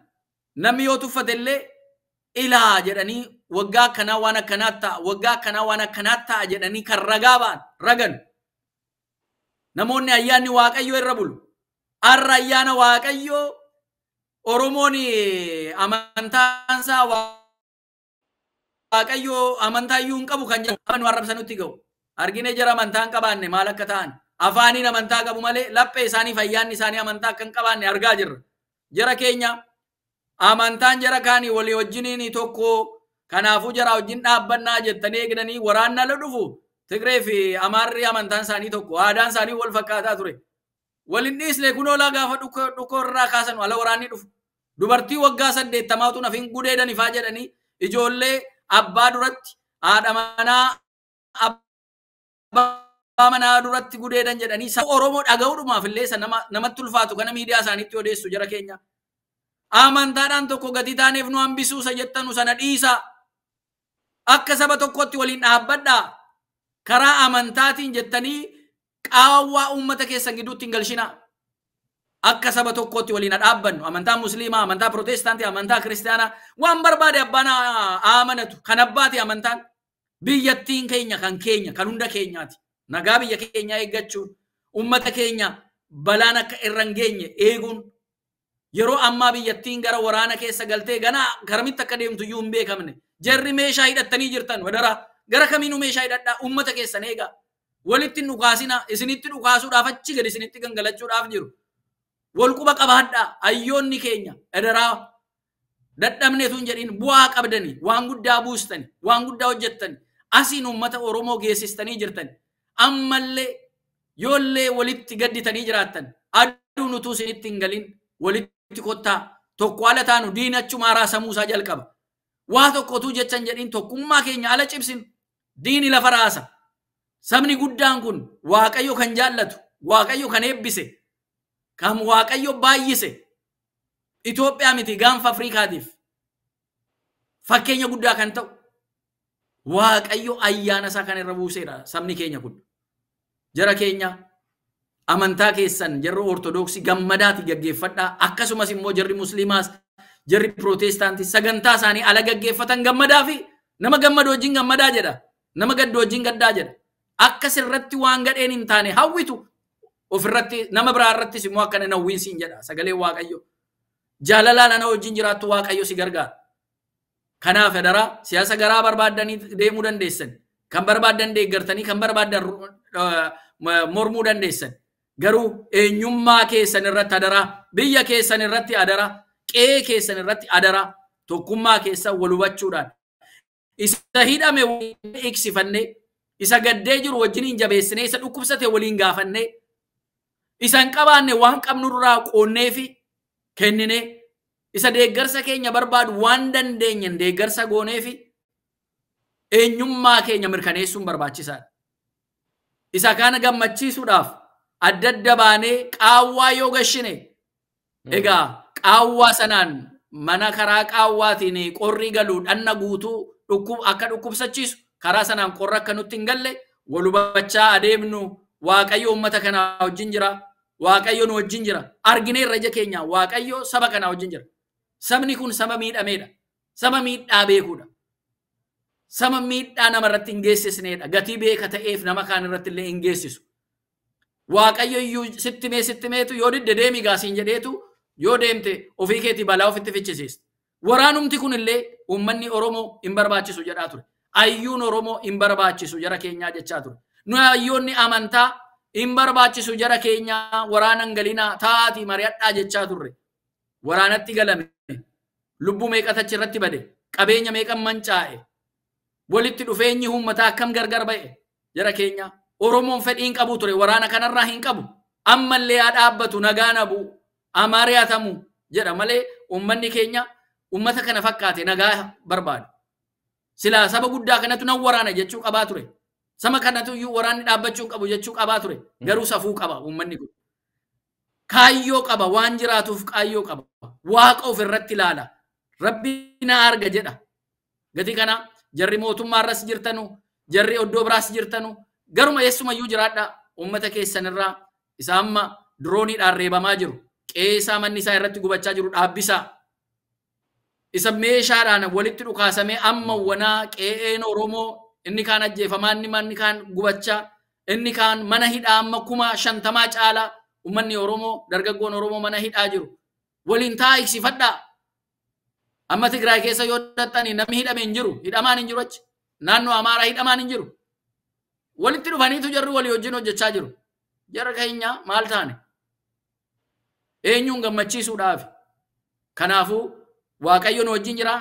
namni yoo tuffate illee ilaa jedhanii waggaa akkanaa waan akkanaa ta'a, waggaa akkanaa waan akkanaa ta'a jedhanii kan ragaa ba'an ragan. Namoonni ayyaanni Waaqayyoo irra bulu. Har'a ayyaana Waaqayyoo Oromoon amantaansaa Waaqayyoo amantaa iyyuu hin qabu kan jedhamu arrabsanutti ga'u. Argine jara amantaa hin qabaanne maal akka ta'an. Afaaniin amantaa qabu malee laphee isaanii ayyaanni isaanii amantaa akka hin qabaanne argaa jirra. Jara keenya amantaan jara kaanii walii wajjiniin tokko kanaafuu jara wajjin dhaabbannaa jettanii eegdanii waraanna la dhufu. Tigree fi Amaarri amantaan isaanii tokko, aadaan isaanii wal fakkaataa ture. Walin dhiislee kunoo laa gaafa dhukoo irraa kaasan ala waraanni dhufu. Dubartii waggaa 80 nafin gudeedan ifaa jedhanii ijoollee abbaa duratti haadha manaa abbaa manaa duratti gudeedan jedhanii Oromoo dhaga'uudhumaaf illee namatti ulfaatu kana miidiyaa isaaniitti odeessu jara keenya. Amantaadhaan tokko gadi taaneef nu hambisuu jettanu sana dhiisaa. Akka saba tokkotti waliin dhaabbadhaa. Karaa amantaatiin jettanii qaawwaa uummata keessan gidduutti hin galshinaa. Akka saba tokkotti waliin dhaabbannu amantaa musliimaa, amantaa protestaantii, amantaa kiristaanaa waan barbaade abbaan amanatu kan abbaati amantaan. Biyyattiin keenya kan hunda keenyaati. Nagaa biyya keenyaa eeggachuun uummata keenya balaan akka irra hin geenye eeguun yeroo ammaa biyyattiin gara waraana keessa galtee ganaa garamitti akka deemtu iyyuu hin beekamne. Jarri meeshaa hidhattanii jirtan wadaraa gara kamiinuu meeshaa hidhadhaa uummata keessan eegaa. Walitti dhukaasina isinitti dhukaasuudhaaf achi gadi isinitti gangalachuudhaaf jiru. Wal quba qabaadhaa ayyoonni keenya edaraa dadhabneetu hin jedhin bu'aa qabdanii waan guddaa buustanii waan guddaa hojjettanii asiin uummata Oromoo geessistanii jirtanii ammallee yoollee walitti gadditanii jiraattan aduun utuu isinitti hin galin walitti kottaa tokko ala taanu diinachumaa raasamuusaa jalqaba. Waa tokkotu jechan jedhin tokkummaa keenya ala cibsinu diini lafa raasa. Sabni guddaan kun Waaqayyo kan jaallatu, Waaqayyo kan eebbise, kan Waaqayyo baay'ise Itoophiyaa miti gaanfa Afrikaatiif fakkeenya guddaa kan ta'u Waaqayyo ayyaana isaa kan irra buuseedha sabni keenya kun. Jara keenya amantaa keessan jarri ortodoksii gammadaati gaggeeffadhaa. Akkasumas immoo jarri musliimaas jarri protestaantii sagantaa isaanii ala gaggeeffatan gammadaa fi nama gammadu wajjin gammadaa jedha. Nama gaddu wajjin gaddaa jedha. Akkas irratti waan gadheen hin taane hawwitu ofirratti nama biraa irrattis immoo akkana nawwiinsiin jedha sagalee Waaqayyo. Jaalalaan ana wajjin jiraattu Waaqayyo si gargaara. Kanaaf edaraa siyaasa garaa barbaaddanii deemuu dandeessan. Kan barbaadan deeggartanii kan barbaadan mormuu dandeessan. Garuu eenyummaa keessan irratti adaraa, biyya keessan irratti adaraa, qe'ee keessan irratti adaraa, tokkummaa keessan wal hubachuudhaan isa hidhame iksifannee isa gaddee jiru wajjin jabeessinee isa dhukkubsate waliin gaafannee isa hin qabaanne waan qabnu irraa qoonnee fi kenninee isa deeggarsa keenya barbaadu waan dandeenyen deeggarsa goonee fi eenyummaa keenya mirkaneessuun barbaachisaadha. Isa kana gammachiisuudhaaf adda adda baanee qaawwaa yoo gashine egaa qaawwaa sanaan mana karaa qaawwaatiin qorri galuu dhanna guutuu akka dhukkubsachiisu karaa sanaan qorra akka nutti hin galle wal hubachaa adeemnu. Waaqayyo ummata kana wajjin jira. Waaqayyo nu wajjin jira. Argineerra ija keenya Waaqayyo saba kana wajjin jira. Sabni kun saba miidhameedha. Saba miidhaa beekuudha. Saba miidhaa nama irratti hin geessisneedha. Gatii beeka ta'eef nama kaan irratti illee hin geessisu. Waaqayyo iyyuu sittimeetu yoo didde deemi gaasiin jedheetu yoo deemte ofii keetii balaa ofitti fichisiista. Waraanumti kun illee uummanni Oromoo hin barbaachisu jedhaa ture. Ayyuun Oromoo hin barbaachisu jara keenyaa jechaa ture. Nu ayyoonni amantaa hin barbaachisu jara keenyaa waraanan galinaa taati mari'adhaa jechaa turre. Waraanatti galame. Lubbuu meeqatachi irratti bade. Qabeenya meeqan mancaa'e. Walitti dhufeenyi uummataa akkam gargar ba'e jara keenyaa. Oromoon fedhii hin qabu ture. Waraana kanarraa hin qabu. Ammallee haa dhaabbatu nagaa nabu. Amaariyaatamu jedha malee uummanni keenya uummata kana fakkaate nagaa barbaadu. Silaa saba guddaa kanatu nan waraana jechuu qabaa ture. Sama kanatu iyyuu waraanni dhaabbachuu qabu jechuu qabaa ture. Garuu safuu qaba uummanni kun. Kaayyoo qaba waan jiraatuuf kaayyoo qaba. Waaqa ofirratti ilaala. Rabbi na arga jedha. Gatii kana jarri mootummaarras jirtanu, jarri oddoo biraas jirtanu, garuma eessumayyuu jiraadha uummata keessanirraa isa amma dirooniidhaan reebamaa jiru. Qeesaa manni isaa irratti gubachaa jiru dhaabbisaa. Isa meeshaadhaan walitti dhukaasamee amma wanaa qe'een Oromoo inni kaan ajjeefamaa inni kaan gubachaa inni kaan mana hidhaa amma 50 caalaa uummanni Oromoo dargaggoon Oromoo mana hidhaa jiru. Waliin taa'isifadhaa. Amma Tigraay keessa yoo dhattanii namni hidhame hin jiru. Hidhamaan hin jiru achi. Naannoo Amaaraa hidhamaan hin jiru. Walitti dhufaniitu jarri walii wajjin hojjechaa jiru. Jara keenya maal taane? Eenyuun gammachiisuudhaaf. Kanaafuu Waaqayyoon wajjin jira.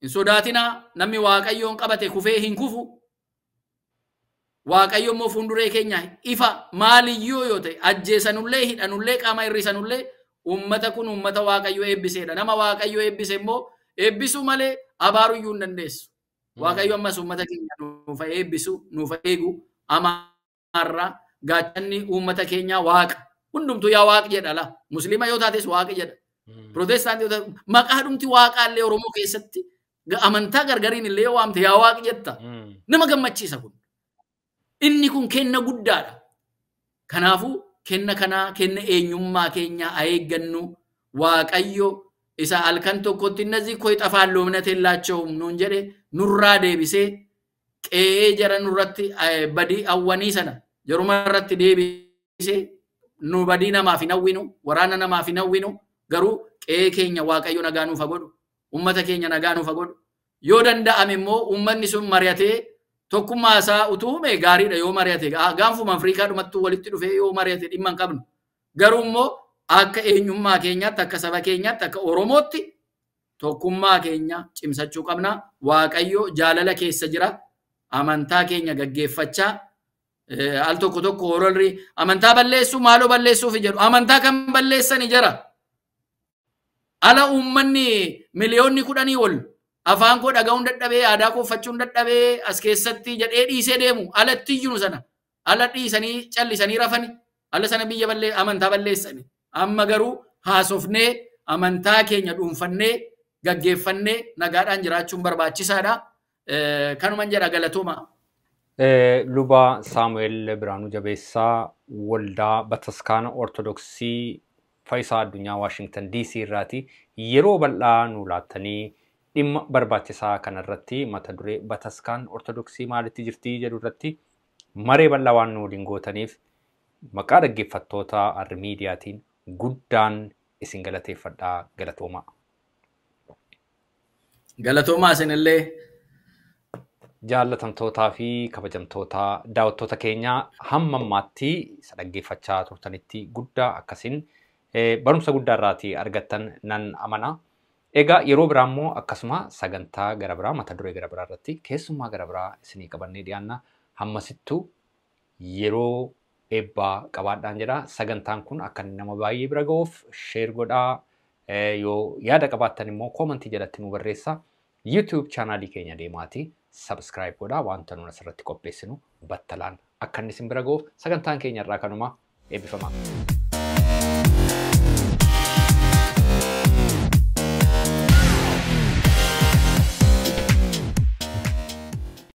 Hin sodaatinaa namni Waaqayyoon qabate kufee hin kufu. Waaqayyo immoo fuulduree keenya ifa maaliyyuu yoo ta'e ajjeesanullee hidhanullee qaama hir'isanullee uummata kun uummata Waaqayyo eebbiseedha. Nama Waaqayyo eebbise immoo eebbisuu malee abaaruyyuu hin dandeessu. Waaqayyo ammas uummata keenya nuuf eebbisu nuuf eegu amaarraa gaachanni uummata keenyaa Waaqa. Hundumtuu yaa Waaqa jedha la. Musliima yoo taates Waaqa jedha. Protestaantii yoo taate maqaa dhumti Waaqaallee Oromoo keessatti amantaa gargariin illee waamte yaa Waaqa jetta. Nama gammachiisa kun. Inni kun kenna guddaadha. Kanaafuu kenna kanaa kenna eenyummaa keenya eeggannu Waaqayyo isa halkan tokkotti nazi koy xafaan loomnate laachoo nuun jedhe nurraa deebisee qe'ee jara nurratti badii awwanii sana jaruma irratti deebisee nu badii namaaf hin hawwinu waraana namaaf hin hawwinu garuu qe'ee keenya Waaqayyo nagaa nuuf godhu ummata keenya nagaa nuuf godhu yoo danda'ame immoo ummanni sun mari'atee tokkummaa isaa utuume gaariidha yoo mari'ate gaanfuma Afrikaa dhumattuu walitti dhufee yoo mari'ate dhimma hin qabnu garuu immoo akka eenyummaa keenyaatti akka saba keenyaatti akka Oromootti tokkummaa keenya cimsachuu qabna. Waaqayyo jaalala keessa jira. Amantaa keenya gaggeeffachaa al tokko horolri amantaa balleessuu maaloo balleessuuf jedhu amantaa kan balleessani jira. Ala uummanni miliyoonni 10 ol afaan koo dhaga'uun dadhabee aadaa koo uffachuun dadhabee as keessatti jedhee dhiisee deemu alatti iyyuu sana ala dhiisanii callisanii rafani ala sana biyya amantaa balleessani. Amma garuu haasofnee amantaa keenya dhuunfannee gaggeeffannee nagaadhaan jiraachuun barbaachisaadha. Kanuman jedha galatooma. Luba Saamu'eel Biraanuu Jabeessaa waldaa Bataskaana Ortodoksii Faayisaa Addunyaa Waashingtan DC irraati yeroo bal'aa nu laattanii dhimma barbaachisaa kanarratti mata duree Bataskaan Ortodoksii maalitti jirti jedhu irratti maree bal'aa waan nu waliin gootaniif maqaa dhaggeeffattoota Arri Miidiyaatiin guddaan isin galateeffadhaa galatoomaa. Galatoomaa isinillee jaallatamtootaa fi kabajamtoota daawwattoota keenyaa hamma ammaatti isa dhaggeeffachaa turtanitti guddaa akkasiin barumsa guddaa irraatii argattan nan amana. Egaa yeroo biraa immoo akkasuma sagantaa gara biraa mata duree gara biraa irratti keessummaa gara biraa isinii qabannee dhiyaanna hammasittuu yeroo eebbaa qabaadhaan jedha. Sagantaan kun akka nama baay'ee bira ga'uuf sheer godhaa yoo yaada qabaattan immoo koomentii jalatti nu barreessaa. YouTube chaanaalii keenya deemaatii subscribe godhaa wanta nuti asirratti qopheessinu battalaan akka inni isin bira ga'uuf sagantaan keenya irraa kanuma Eebbifamaa.